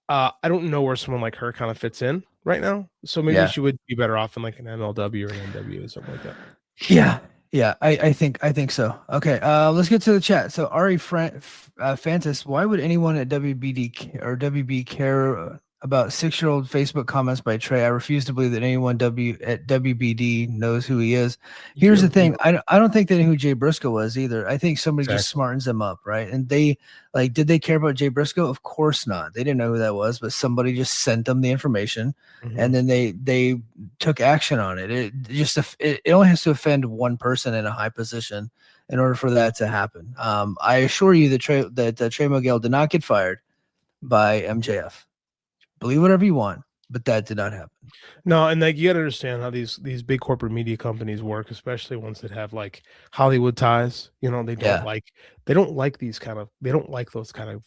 I don't know where someone like her kind of fits in right now. So maybe she would be better off in like an MLW or an NW or something like that. Yeah, I think so. Okay, let's get to the chat. So Ari Fantas, why would anyone at WBD or WB care about 6-year-old Facebook comments by Trey? I refuse to believe that anyone at WBD knows who he is. Here's the thing. I don't think they knew who Jay Briscoe was either. I think somebody just smartens them up, right? And they did they care about Jay Briscoe? Of course not. They didn't know who that was, but somebody just sent them the information, and then they took action on it. It only has to offend one person in a high position in order for that to happen. I assure you that Trey Miguel did not get fired by MJF. Believe whatever you want, but that did not happen. No, and like you gotta understand how these big corporate media companies work, especially ones that have like Hollywood ties. They don't like those kind of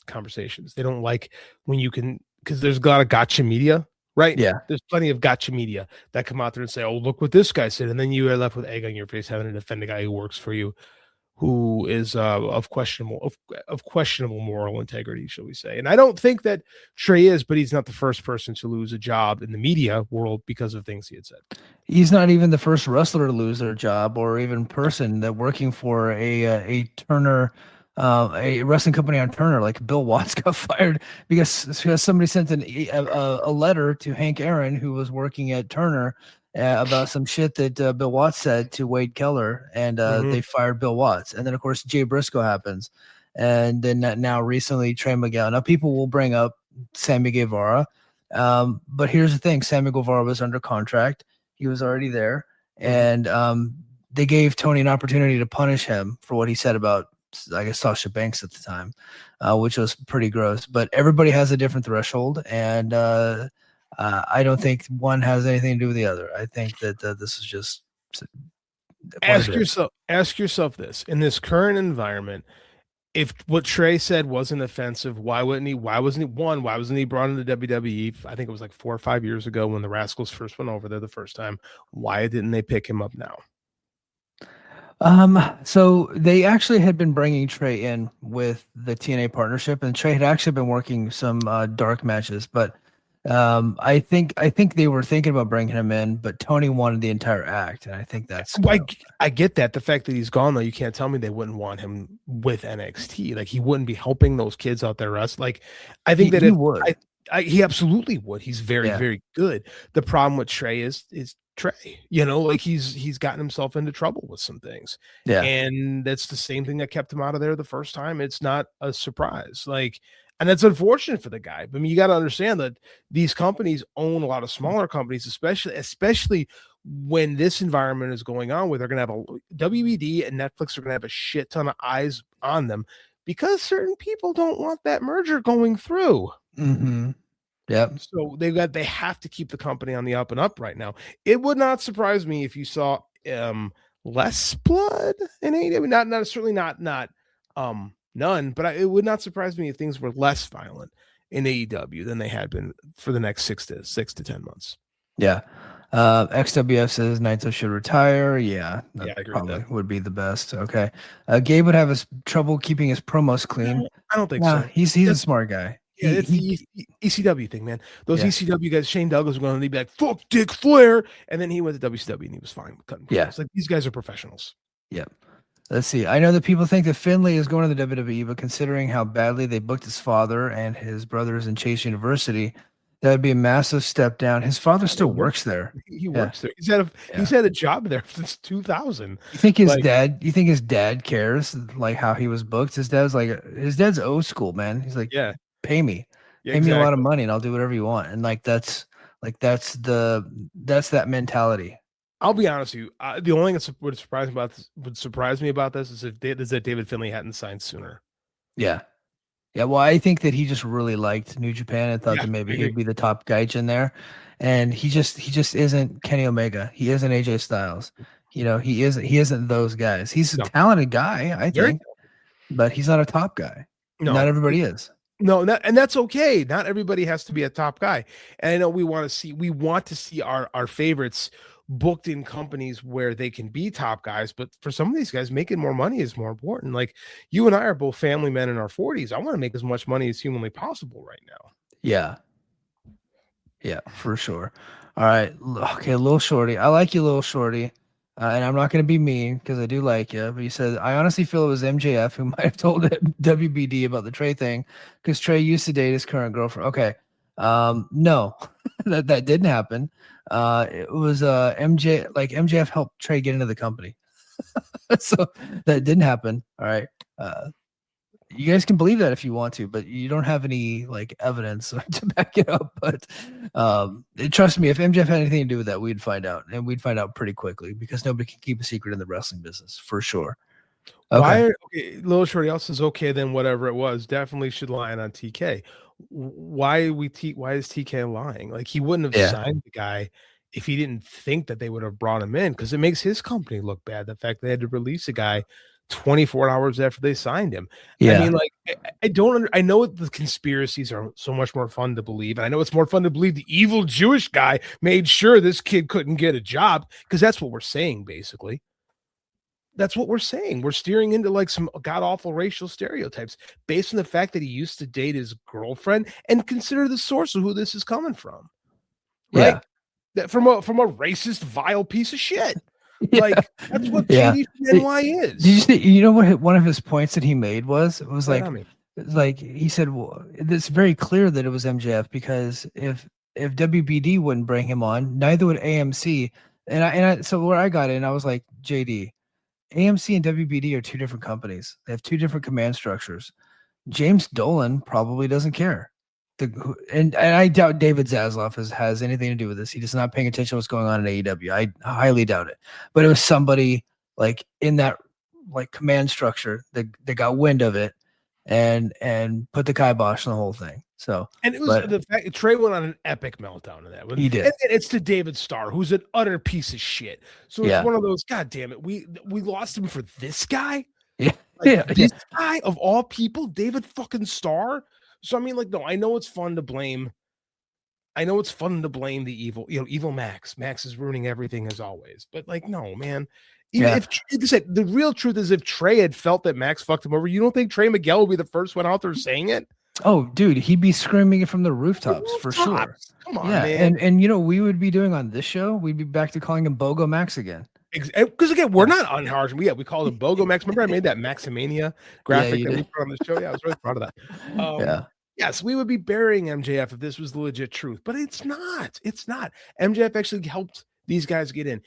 conversations. They don't like when you can, because there's a lot of gotcha media, right? Yeah. There's plenty of gotcha media that come out there and say, "Oh, look what this guy said," and then you are left with egg on your face having to defend a guy who works for you, who is of questionable moral integrity, shall we say. And I don't think that Trey is, but he's not the first person to lose a job in the media world because of things he had said. He's not even the first wrestler to lose their job, or even person that working for a Turner, a wrestling company on Turner. Like Bill Watts got fired because somebody sent a letter to Hank Aaron, who was working at Turner, about some shit that Bill Watts said to Wade Keller, and they fired Bill Watts. And then, of course, Jay Briscoe happens. And then now recently, Trey Miguel. Now, people will bring up Sammy Guevara. But here's the thing. Sammy Guevara was under contract. He was already there. And they gave Tony an opportunity to punish him for what he said about, I guess, Sasha Banks at the time, which was pretty gross. But everybody has a different threshold. And I don't think one has anything to do with the other. I think that this is just ask yourself this: in this current environment, if what Trey said wasn't offensive, why wasn't he brought into WWE? I think it was like 4 or 5 years ago when the Rascals first went over there the first time. Why didn't they pick him up now? So they actually had been bringing Trey in with the TNA partnership, and Trey had actually been working some dark matches, but I think they were thinking about bringing him in, but Tony wanted the entire act, and I think that's. I get that. The fact that he's gone, though, you can't tell me they wouldn't want him with NXT. Like, he wouldn't be helping those kids out there. Like, I think that he would. He absolutely would. He's very, very good. The problem with Trey is Trey. Like he's gotten himself into trouble with some things. Yeah, and that's the same thing that kept him out of there the first time. It's not a surprise. And that's unfortunate for the guy. I mean, you got to understand that these companies own a lot of smaller companies, especially when this environment is going on, where they're going to have WBD and Netflix are going to have a shit ton of eyes on them because certain people don't want that merger going through. Yep. So they have to keep the company on the up and up right now. It would not surprise me if you saw less blood in AEW. Certainly not none, but it would not surprise me if things were less violent in AEW than they had been for the next 6 to 10 months. Yeah. XWF says Naito should retire. Yeah, I agree probably with that. would be the best. Okay. Gabe would have trouble keeping his promos clean. No, I don't think so. He's a smart guy. Yeah, it's the ECW thing, man. Those Yeah. ECW guys, Shane Douglas, were going to be like, "Fuck Dick Flair," and then he went to WCW and he was fine with cutting promos. Yeah. Like these guys are professionals. Yep. Let's see. I know that people think that Finlay is going to the WWE, but considering how badly they booked his father and his brothers in Chase University, that would be a massive step down. His father still works there. He works there. He's had a job there since 2000. You think his dad? You think his dad cares like how he was booked? His dad's old school, man. He's like, Yeah, pay me, yeah, pay me a lot of exactly. money, and I'll do whatever you want. And that's that mentality. I'll be honest with you. The only thing that would surprise me about this is that David Finlay hadn't signed sooner. Yeah. Yeah, well, I think that he just really liked New Japan and thought Yeah, that maybe I agree. he'd be the top guy in there. And he just isn't Kenny Omega. He isn't AJ Styles. You know, he isn't those guys. He's a No. talented guy, I Very think, but he's not a top guy. No, Not everybody is. No, and that's okay. Not everybody has to be a top guy. And I know we want to see our favorites booked in companies where they can be top guys, but for some of these guys, making more money is more important. Like you and I are both family men in our 40s. I want to make as much money as humanly possible right now. Yeah. Yeah, for sure. All right. Okay, Lil Shorty. I like you, Lil Shorty. And I'm not going to be mean because I do like you. But you said, I honestly feel it was MJF who might have told WBD about the Trey thing because Trey used to date his current girlfriend. Okay. No, that didn't happen. It was MJF helped Trey get into the company. So that didn't happen. All right. You guys can believe that if you want to, but you don't have any like evidence to back it up. But trust me, if MJF had anything to do with that, we'd find out, and we'd find out pretty quickly because nobody can keep a secret in the wrestling business for sure. Okay. Little Shorty else is okay. Then whatever it was, definitely should lie on TK. Why is TK lying? Like he wouldn't have signed the guy if he didn't think that they would have brought him in because it makes his company look bad. The fact they had to release a guy 24 hours after they signed him. Yeah. I mean, like, I know the conspiracies are so much more fun to believe. And I know it's more fun to believe the evil Jewish guy made sure this kid couldn't get a job because that's what we're saying, basically. That's what we're saying. We're steering into like some god-awful racial stereotypes based on the fact that he used to date his girlfriend and consider the source of who this is coming from. Right? Yeah. That from a racist, vile piece of shit. Yeah. Like that's what JD from NY is. Did you see? You know what? One of his points that he made was Right, like he said, well, it's very clear that it was MJF because if WBD wouldn't bring him on, neither would AMC. And so where I got in, I was like, JD, AMC and WBD are two different companies. They have two different command structures. James Dolan probably doesn't care. And I doubt David Zaslav has anything to do with this. He is not paying attention to what's going on in AEW. I highly doubt it. But it was somebody like in that like command structure that got wind of it and put the kibosh on the whole thing. So and it was the fact Trey went on an epic meltdown in that. He did. And it's to David Starr, who's an utter piece of shit. So it's one of those, God damn it, we lost him for this guy. Yeah, this guy of all people, David fucking Starr. So I mean, like, no, I know it's fun to blame. I know it's fun to blame the evil Max. Max is ruining everything as always. But like, no, man. Even if like I said, the real truth is if Trey had felt that Max fucked him over, you don't think Trey Miguel would be the first one out there saying it? Oh, dude, he'd be screaming it from the rooftops for sure. Come on, man. And you know what we would be doing on this show? We'd be back to calling him Bogo Max again. Because again, we're not unharsh. We called him Bogo Max. Remember, I made that Maximania graphic that we put on the show. Yeah, I was really proud of that. Yes, we would be burying MJF if this was the legit truth, but it's not. It's not. MJF actually helped these guys get in.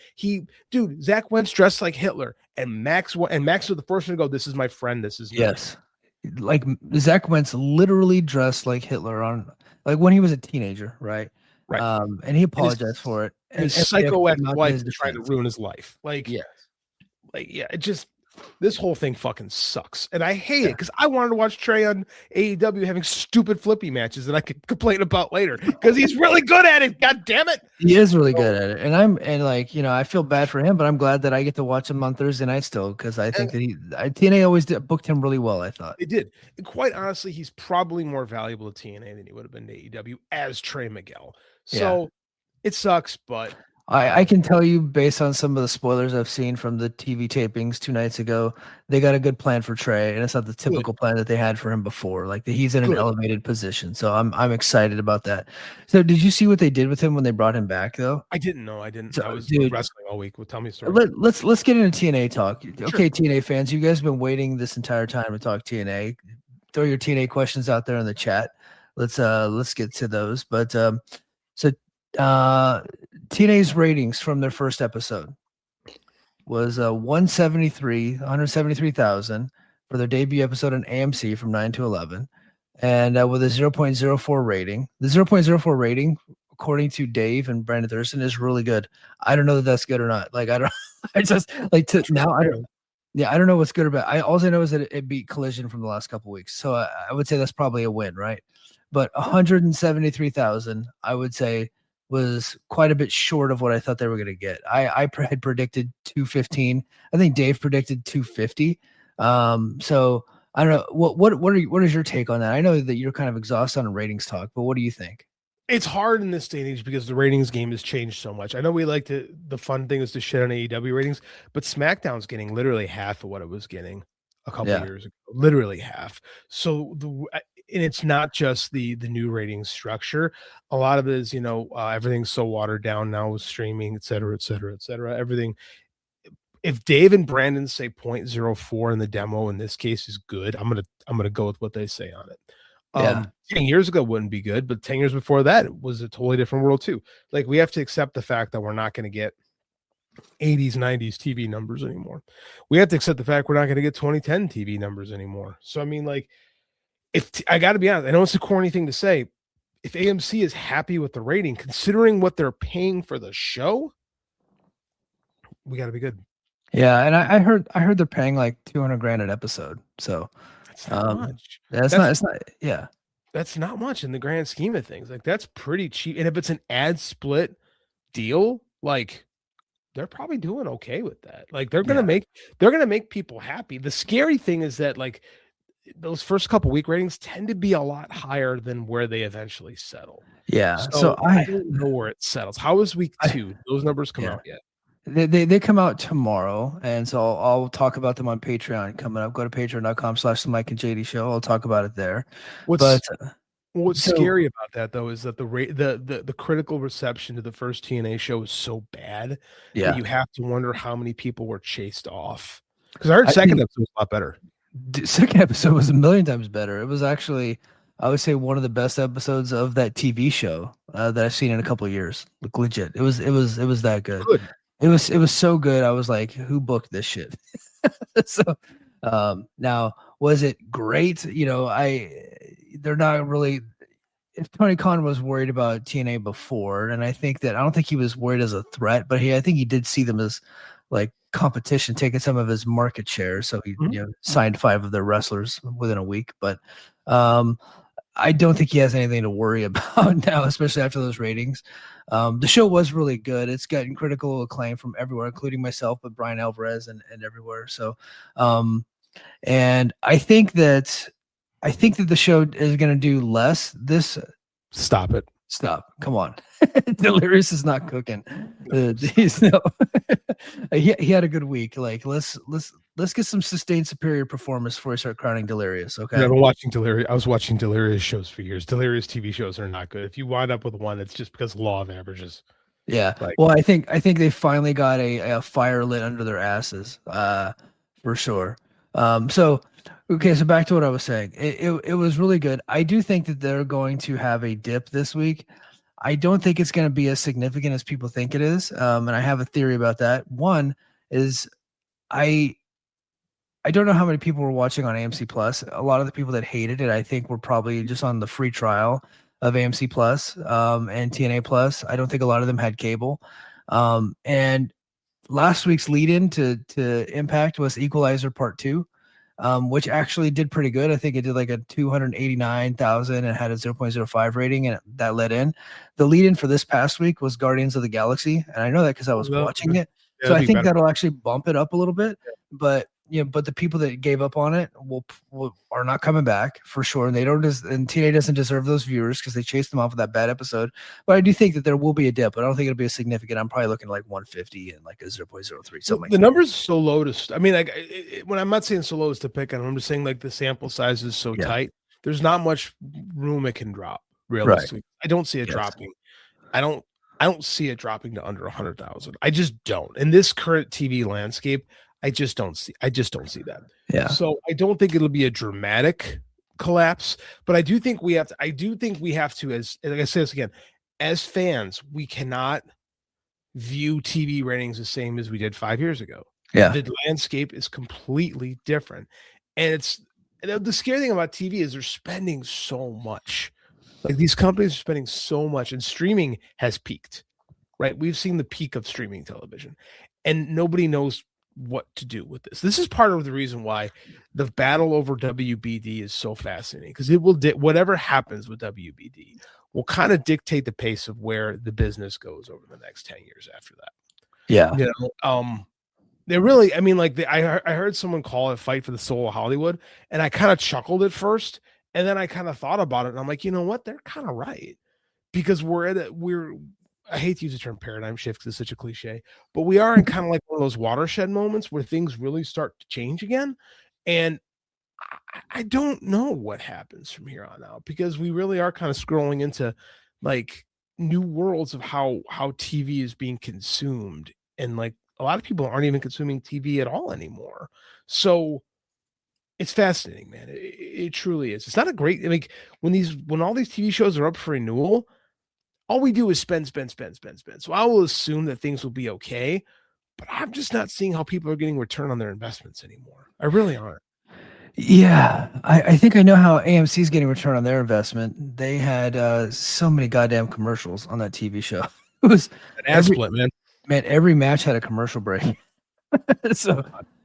Zach Wentz dressed like Hitler, and Max was the first one to go, "This is my friend. This is yes." Like Zach Wentz literally dressed like Hitler on like when he was a teenager, right? Right. And he apologized for it. And his psycho ex-wife is trying to ruin his life. It just. This whole thing fucking sucks. And I hate it because I wanted to watch Trey on AEW having stupid flippy matches that I could complain about later because he's really good at it. God damn it. He is really good at it. And I feel bad for him, but I'm glad that I get to watch him on Thursday night still because I think that TNA always booked him really well, I thought. They did. And quite honestly, he's probably more valuable to TNA than he would have been to AEW as Trey Miguel. So it sucks, but I can tell you based on some of the spoilers I've seen from the TV tapings 2 nights ago, they got a good plan for Trey, and it's not the typical plan that they had for him before. Like he's in an Good. elevated position, so I'm excited about that. So did you see what they did with him when they brought him back though? I didn't know. I didn't. So, I was dude, wrestling all week. Well, tell me a story. let's get into TNA talk. Okay, Sure. TNA fans, you guys have been waiting this entire time to talk TNA. Throw your TNA questions out there in the chat. Let's get to those. But so TNA's ratings from their first episode was 173,000 for their debut episode on AMC from 9 to 11, and with a 0.04 rating. The 0.04 rating, according to Dave and Brandon Thurston, is really good. I don't know that that's good or not. Like I don't, I just like to now. I don't. Yeah, I don't know what's good or bad. All I know is that it beat Collision from the last couple of weeks, so I would say that's probably a win, right? But 173,000, I would say, was quite a bit short of what I thought they were going to get. I had predicted 215. I think Dave predicted 250. So I don't know what is your take on that? I know that you're kind of exhausted on ratings talk, but what do you think? It's hard in this day and age because the ratings game has changed so much. I know we like to, the fun thing is to shit on AEW ratings, but SmackDown's getting literally half of what it was getting a couple years ago, literally half. So and it's not just the new rating structure. A lot of it is, everything's so watered down now with streaming, et cetera, et cetera, et cetera. Everything. If Dave and Brandon say 0.04 in the demo, in this case is good, I'm gonna go with what they say on it. 10 years ago wouldn't be good, but 10 years before that it was a totally different world too. Like we have to accept the fact that we're not going to get 80s, 90s TV numbers anymore. We have to accept the fact we're not going to get 2010 TV numbers anymore. So, I mean, like, if I got to be honest, I know it's a corny thing to say. If AMC is happy with the rating, considering what they're paying for the show, we got to be good. Yeah, and I heard they're paying like $200,000 an episode. So that's not much. It's not. Yeah, that's not much in the grand scheme of things. Like that's pretty cheap. And if it's an ad split deal, like they're probably doing okay with that. Like they're gonna make people happy. The scary thing is that like those first couple week ratings tend to be a lot higher than where they eventually settle. Yeah. So I don't know where it settles. How is week 2? Those numbers come out yet? They come out tomorrow, and so I'll talk about them on Patreon coming up. Go to patreon.com/the Mike and JD Show. I'll talk about it there. What's scary about that though is that the critical reception to the first TNA show is so bad that you have to wonder how many people were chased off. Because I heard second episode was a lot better. Second episode was a million times better. It was actually, I would say, one of the best episodes of that TV show that I've seen in a couple of years. Like legit, it was that good. It was so good. I was like, who booked this shit? So now, was it great? They're not really. If Tony Khan was worried about TNA before, and I don't think he was worried as a threat, but I think he did see them as like competition, taking some of his market share. So he signed 5 of their wrestlers within a week. But I don't think he has anything to worry about now, especially after those ratings. The show was really good. It's gotten critical acclaim from everywhere, including myself, but Brian Alvarez and everywhere. So, and I think that the show is going to do less. Stop it. Stop. Come on. Delirious is not cooking. He had a good week. Like let's get some sustained superior performance before we start crowning Delirious. Okay. Yeah, I was watching Delirious shows for years. Delirious TV shows are not good. If you wind up with one, it's just because law of averages. Yeah. Well, I think they finally got a fire lit under their asses, for sure. So back to what I was saying. It was really good. I do think that they're going to have a dip this week. I don't think it's going to be as significant as people think it is. And I have a theory about that. One is I don't know how many people were watching on AMC Plus. A lot of the people that hated it, I think, were probably just on the free trial of AMC Plus and TNA Plus. I don't think a lot of them had cable. And last week's lead-in to Impact was Equalizer Part 2, which actually did pretty good. I think it did like a 289,000 and had a 0.05 rating, and that led in. The lead-in for this past week was Guardians of the Galaxy, and I know that because I was watching it. So I think that'll actually bump it up a little bit. But but the people that gave up on it are not coming back for sure. And and TNA doesn't deserve those viewers because they chased them off with that bad episode. But I do think that there will be a dip, but I don't think it'll be a significant. I'm probably looking at like 150 and like a 0.03. Something. The numbers are so low I mean, like when I'm not saying so low as to pick on, I'm just saying like the sample size is so tight. There's not much room it can drop. Realistically, right. I don't see it dropping. I don't see it dropping to under 100,000. I just don't. In this current TV landscape, I just don't see that. Yeah. So I don't think it'll be a dramatic collapse, but I do think we have to, as like I say this again, as fans, we cannot view TV ratings the same as we did 5 years ago. Yeah. The landscape is completely different. And the scary thing about TV is they're spending so much. Like these companies are spending so much, and streaming has peaked, right? We've seen the peak of streaming television, and nobody knows what to do with this. This is part of the reason why the battle over WBD is so fascinating, because it will whatever happens with WBD will kind of dictate the pace of where the business goes over the next 10 years after that. Yeah. They really, I mean, like I heard someone call it Fight for the Soul of Hollywood, and I kind of chuckled at first, and then I kind of thought about it, and I'm like, you know what? They're kind of right, because I hate to use the term paradigm shift because it's such a cliche, but we are in kind of like one of those watershed moments where things really start to change again. And I don't know what happens from here on out, because we really are kind of scrolling into like new worlds of how TV is being consumed. And like a lot of people aren't even consuming TV at all anymore. So it's fascinating, man. It truly is. It's not a great, like when all these TV shows are up for renewal, all we do is spend. So I will assume that things will be okay, but I'm just not seeing how people are getting return on their investments anymore. I really aren't. Yeah, I think I know how AMC is getting return on their investment. They had so many goddamn commercials on that TV show. It was an ad split, man. Man, every match had a commercial break. So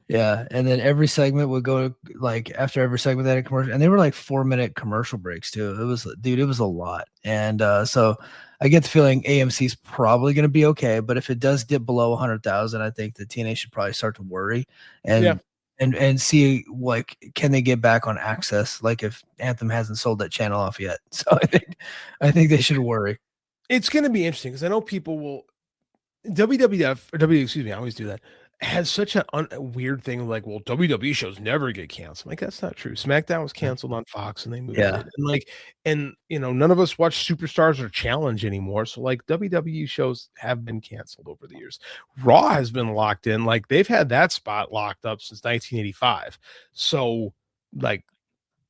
yeah, and then every segment would go, like after every segment they had a commercial, and they were like 4-minute commercial breaks too. It was a lot. And so I get the feeling AMC's probably going to be okay, but if it does dip below 100,000, I think the TNA should probably start to worry and see, like, can they get back on access? Like if Anthem hasn't sold that channel off yet. So I think they should worry. It's going to be interesting because I know people will I always do that, has such a weird thing like, well, WWE shows never get canceled. Like, that's not true. SmackDown was canceled on Fox and they moved it. And none of us watch Superstars or Challenge anymore. So like WWE shows have been canceled over the years. Raw has been locked in. Like they've had that spot locked up since 1985. So like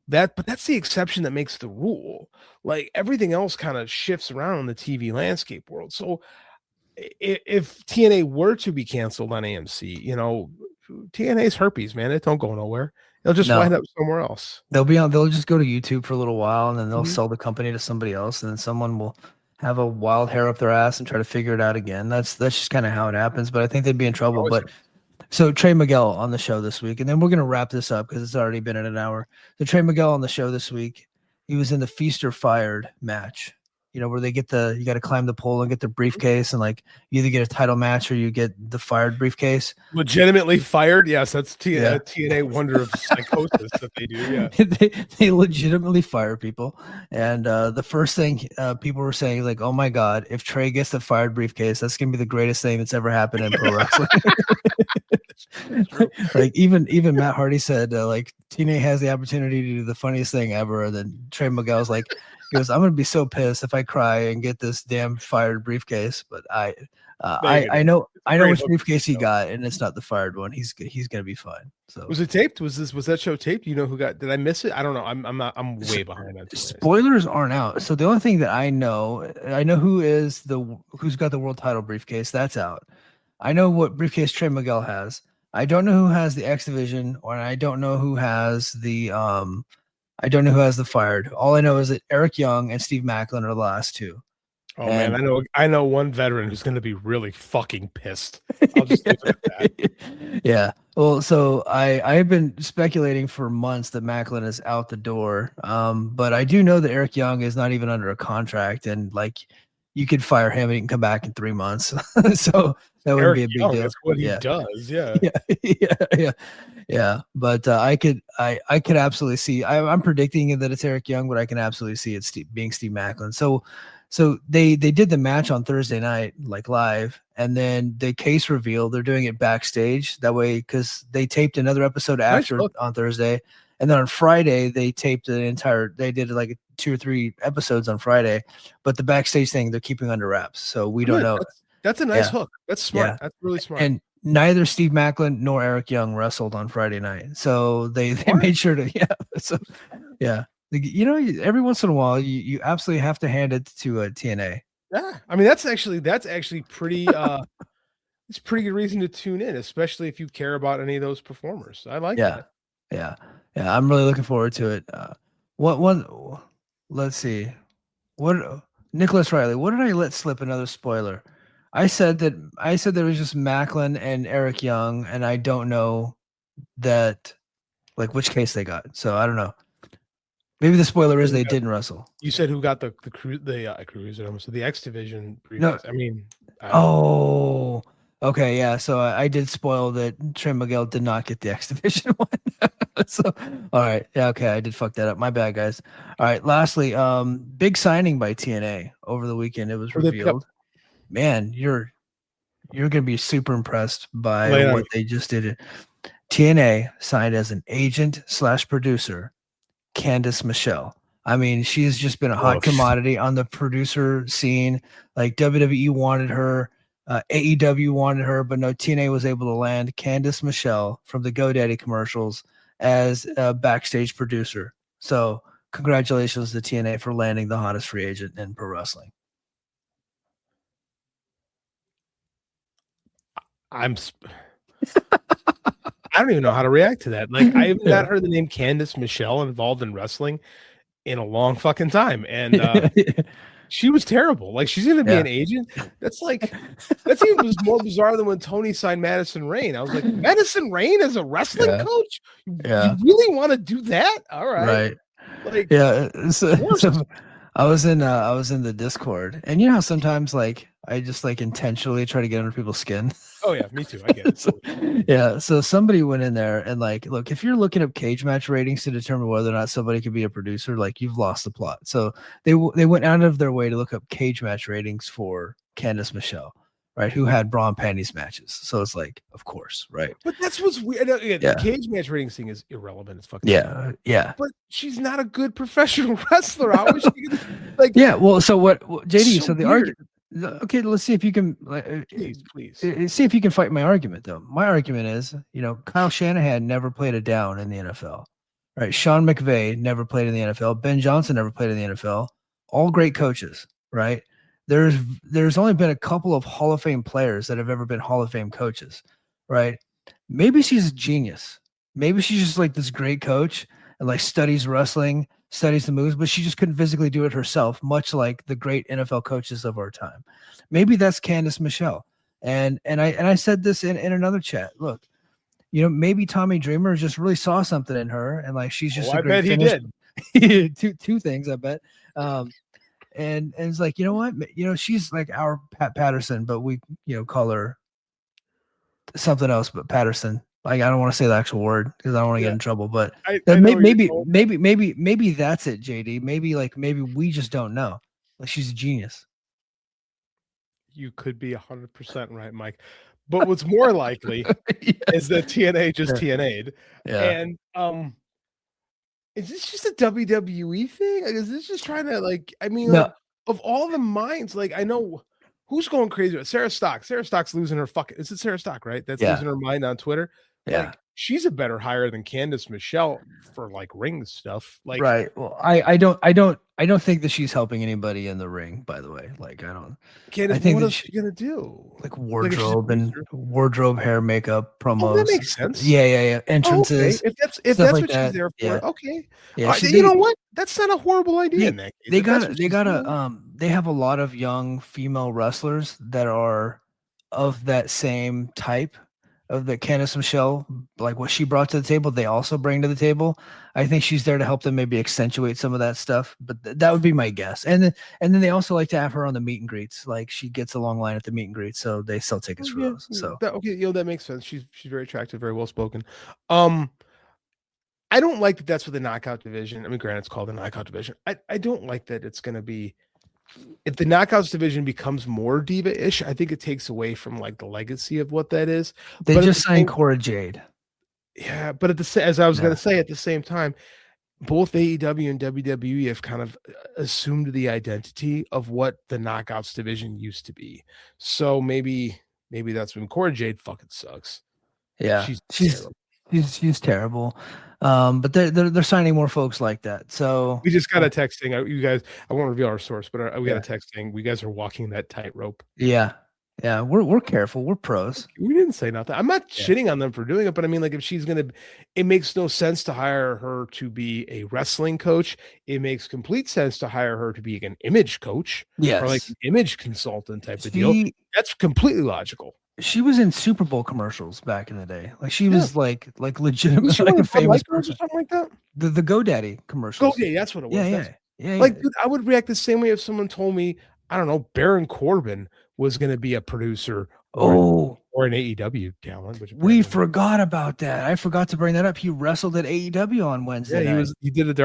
that, but that's the exception that makes the rule. Like everything else kind of shifts around in the TV landscape world. So if TNA were to be canceled on AMC, TNA's herpes, man. It don't go nowhere. They'll just wind up somewhere else. They'll just go to YouTube for a little while, and then they'll sell the company to somebody else, and then someone will have a wild hair up their ass and try to figure it out again. That's just kind of how it happens. But I think they'd be in trouble. So Trey Miguel on the show this week, and then we're gonna wrap this up because it's already been at an hour. So Trey Miguel on the show this week, he was in the Feast or Fired match. Where they get you got to climb the pole and get the briefcase, and like you either get a title match or you get the fired briefcase. Legitimately fired? Yes, that's TNA wonder of psychosis that they do. Yeah, they legitimately fire people. And the first thing people were saying, like, oh my God, if Trey gets the fired briefcase, that's gonna be the greatest thing that's ever happened in pro wrestling. Like even Matt Hardy said, like TNA has the opportunity to do the funniest thing ever. And then Trey Miguel's like, he goes, I'm gonna be so pissed if I cry and get this damn fired briefcase. But I know which briefcase he got, and it's not the fired one. He's gonna be fine. So was it taped? Was that show taped? You know who got? Did I miss it? I don't know. I'm way behind on spoilers aren't out. So the only thing that I know who's got the world title briefcase. That's out. I know what briefcase Trey Miguel has. I don't know who has the X Division, or I don't know who has the fired. All I know is that Eric Young and Steve Macklin are the last two. Oh man, I know one veteran who's going to be really fucking pissed. I'll just leave it at that. Yeah. Well, so I've been speculating for months that Macklin is out the door. But I do know that Eric Young is not even under a contract, and like you could fire him and he can come back in 3 months. So that wouldn't be a big deal. That's what he does. Yeah. Yeah. Yeah, but I could absolutely see. I'm predicting that it's Eric Young, but I can absolutely see it being Steve Macklin. So they did the match on Thursday night, like live, and then the case reveal. They're doing it backstage that way because they taped another episode after on Thursday, and then on Friday they taped the entire. They did like 2 or 3 episodes on Friday, but the backstage thing they're keeping under wraps, so we don't know. That's a nice hook. That's smart. Yeah. That's really smart. And neither Steve Macklin nor Eric Young wrestled on Friday night, so they made sure to every once in a while you absolutely have to hand it to TNA. Yeah, I mean that's actually pretty it's a pretty good reason to tune in, especially if you care about any of those performers. I like that. Yeah. I'm really looking forward to it. Let's see. What Nicholas Riley? What did I let slip? Another spoiler. I said there was just Macklin and Eric Young, and I don't know that like which case they got. So I don't know. Maybe the spoiler is they didn't wrestle. You said who got the cruiser, almost the X Division. No, I mean, okay, yeah. So I did spoil that Trey Miguel did not get the X Division one. So all right, yeah, okay, I did fuck that up. My bad, guys. All right, lastly, big signing by TNA over the weekend. It was revealed. Man, you're gonna be super impressed by what they just did. TNA signed as an agent / producer Candice Michelle. I mean, she's just been a hot commodity on the producer scene. Like WWE wanted her, AEW wanted her, but no, TNA was able to land Candice Michelle from the GoDaddy commercials as a backstage producer. So congratulations to TNA for landing the hottest free agent in pro wrestling. I don't even know how to react to that. Like, I have not heard the name Candice Michelle involved in wrestling in a long fucking time, and she was terrible. Like, she's gonna be an agent. That's even more bizarre than when Tony signed Madison Rayne. I was like, Madison Rayne as a wrestling coach? You really want to do that? All right. Like, so I was in the Discord, and you know how sometimes like I just like intentionally try to get under people's skin. Oh yeah, me too. I get it. So somebody went in there and like, look, if you're looking up cage match ratings to determine whether or not somebody could be a producer, like you've lost the plot. So they went out of their way to look up cage match ratings for Candice Michelle, right? Who had bra and panties matches. So it's like, of course, right? But that's what's weird. The cage match ratings thing is irrelevant. It's fucking yeah. But she's not a good professional wrestler. How is she gonna, like? Yeah. Well, so what, JD? So the weird. argument. Okay, let's see if you can please see if you can fight my argument though. My argument is, Kyle Shanahan never played a down in the NFL, right? Sean McVay never played in the NFL. Ben Johnson never played in the NFL. All great coaches, right? There's only been a couple of Hall of Fame players that have ever been Hall of Fame coaches, right? Maybe she's a genius. Maybe she's just like this great coach and like studies wrestling, studies the moves, but she just couldn't physically do it herself, much like the great NFL coaches of our time. Maybe that's Candice Michelle. And I said this in another chat. Look, maybe Tommy Dreamer just really saw something in her, and like she's just I bet he did. two things, I bet. And it's like, you know what? She's like our Pat Patterson, but we call her something else but Patterson. Like, I don't want to say the actual word because I don't want to get in trouble, but maybe that's it, JD. Maybe we just don't know. Like, she's a genius. You could be 100% right, Mike. But what's more likely is that TNA just TNA'd. Yeah. And is this just a WWE thing? Like, is this just trying to of all the minds, like I know who's going crazy with Sarah Stock. Sarah Stock's losing her fucking. Is it Sarah Stock, right? That's losing her mind on Twitter. Yeah. Like, she's a better hire than Candice Michelle for like ring stuff. Like, right. Well, I don't think that she's helping anybody in the ring, by the way. Like, I don't. Candice, I think what is she gonna do? Like wardrobe, hair, makeup, promos. Oh, that makes sense. Yeah. Entrances. Oh, okay. If that's like what she's there for, okay. Yeah. You know what? That's not a horrible idea. In that case. They have a lot of young female wrestlers that are of that same type. that Candice Michelle, like what she brought to the table, they also bring to the table. I think she's there to help them maybe accentuate some of that stuff, but that would be my guess. And then they also like to have her on the meet and greets. Like she gets a long line at the meet and greets, so they sell tickets for those. So that makes sense. She's very attractive, very well spoken. I don't like that that's for the knockout division. I mean, granted, it's called the knockout division. I don't like that it's going to be, if the knockouts division becomes more diva-ish, I think it takes away from like the legacy of what that is. They just signed Cora Jade. Yeah, but as I was going to say, at the same time, both AEW and WWE have kind of assumed the identity of what the knockouts division used to be. So maybe that's when Cora Jade fucking sucks. Yeah, she's terrible. But they're signing more folks like that. So we just got a texting. You guys, I won't reveal our source, but we got a texting. We guys are walking that tightrope. Yeah. Yeah, we're careful. We're pros. We didn't say nothing. I'm not shitting on them for doing it, but I mean, like, if she's gonna, it makes no sense to hire her to be a wrestling coach. It makes complete sense to hire her to be an image coach, or like an image consultant type of deal. That's completely logical. She was in Super Bowl commercials back in the day. Like she was like legitimate, like a famous person, something like that. The GoDaddy commercials. GoDaddy, that's what it was. Yeah. Like, dude, I would react the same way if someone told me, I don't know, Baron Corbin was going to be a producer or an AEW talent. We forgot about that. I forgot to bring that up. He wrestled at AEW on Wednesday. Yeah,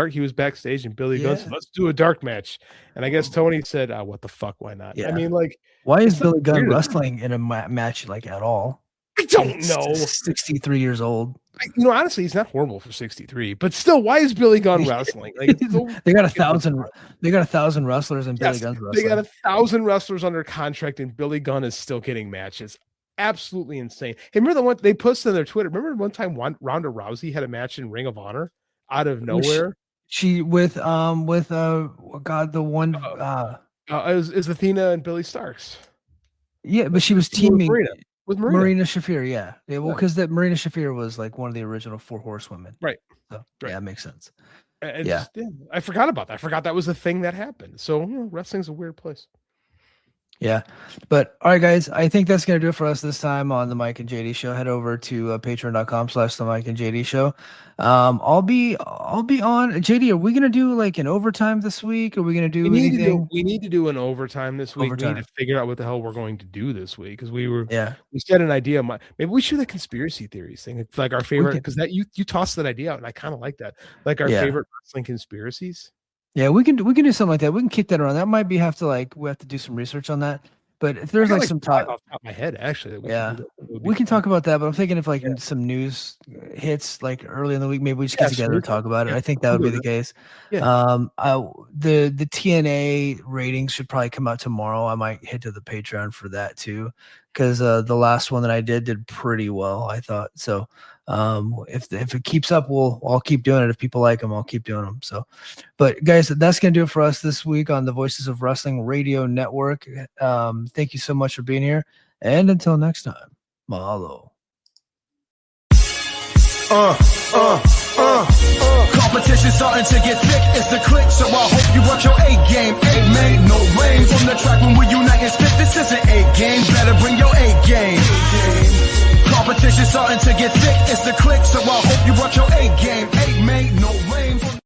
he was backstage, and Billy Gunn said, let's do a dark match. And I guess Tony said, what the fuck, why not? Yeah. I mean, like, why is Billy Gunn wrestling in a match like at all? I don't know. 63 years old. Honestly, he's not horrible for 63, but still, why is Billy Gunn wrestling? Like, they got 1,000 wrestlers, and Billy Gunn's wrestling. They got 1,000 wrestlers under contract, and Billy Gunn is still getting matches. Absolutely insane. Hey, remember the one they posted on their Twitter? Remember one time Ronda Rousey had a match in Ring of Honor out of nowhere? She with the one it was Athena and Billy Starks. Yeah, but she was teaming with Marina Shafir. Yeah, well, because that Marina Shafir was like one of the original 4 horsewomen. Right. So yeah, that makes sense. I forgot about that. I forgot that was a thing that happened. So wrestling's a weird place. Yeah, but all right, guys, I think that's gonna do it for us this time on the Mike and JD Show. Head over to patreon.com/the Mike and JD Show. I'll be on. JD, are we gonna do like an overtime this week? Are we gonna do anything? We need to do an overtime this week. We need to figure out what the hell we're going to do this week, because we set an idea. Maybe we should do the conspiracy theories thing. It's like our favorite, because that you tossed that idea out, and I kind of like that. Like our favorite wrestling conspiracies. Yeah, we can do something like that. We can kick that around. That might be we have to do some research on that. But if there's like some talk off the top of my head, actually, we can talk about that. But I'm thinking if some news hits like early in the week, maybe we just get together and talk about it. I think that would be the case. The TNA ratings should probably come out tomorrow. I might hit to the Patreon for that too, because the last one that I did pretty well, I thought. So if it keeps up, I'll keep doing it. If people like them, I'll keep doing them. So, but guys, that's gonna do it for us this week on the Voices of Wrestling Radio Network. Thank you so much for being here, and until next time, mahalo. Competition starting to get thick, it's the click, so I hope you watch your A game. A made no rain from the track when we unite and spit. This isn't A game, better bring your A game. Competition starting to get thick, it's the click, so I hope you watch your A game. A made no rain from...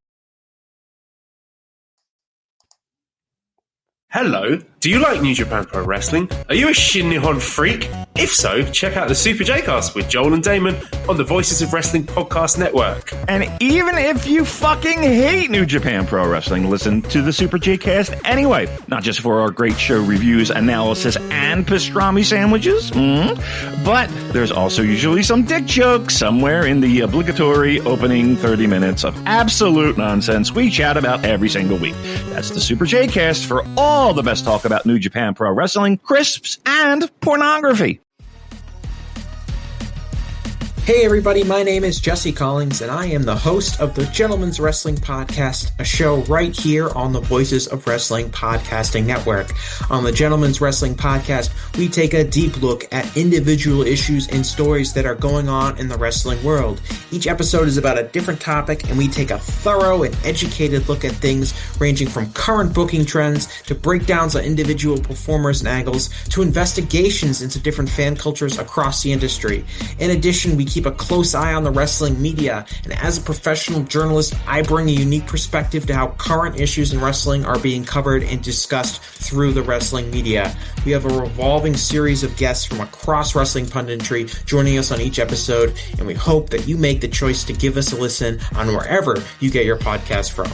Hello, do you like New Japan Pro Wrestling? Are you a Shin Nihon freak? If so, check out the Super J-Cast with Joel and Damon on the Voices of Wrestling Podcast Network. And even if you fucking hate New Japan Pro Wrestling, listen to the Super J-Cast anyway. Not just for our great show reviews, analysis, and pastrami sandwiches, but there's also usually some dick jokes somewhere in the obligatory opening 30 minutes of absolute nonsense we chat about every single week. That's the Super J-Cast for all the best talk about New Japan Pro Wrestling, crisps, and pornography. Hey everybody, my name is Jesse Collins, and I am the host of the Gentleman's Wrestling Podcast, a show right here on the Voices of Wrestling Podcasting Network. On the Gentleman's Wrestling Podcast, we take a deep look at individual issues and stories that are going on in the wrestling world. Each episode is about a different topic, and we take a thorough and educated look at things ranging from current booking trends to breakdowns on individual performers and angles to investigations into different fan cultures across the industry. In addition, we keep a close eye on the wrestling media, and as a professional journalist, I bring a unique perspective to how current issues in wrestling are being covered and discussed through the wrestling media. We have a revolving series of guests from across wrestling punditry joining us on each episode, and we hope that you make the choice to give us a listen on wherever you get your podcast from.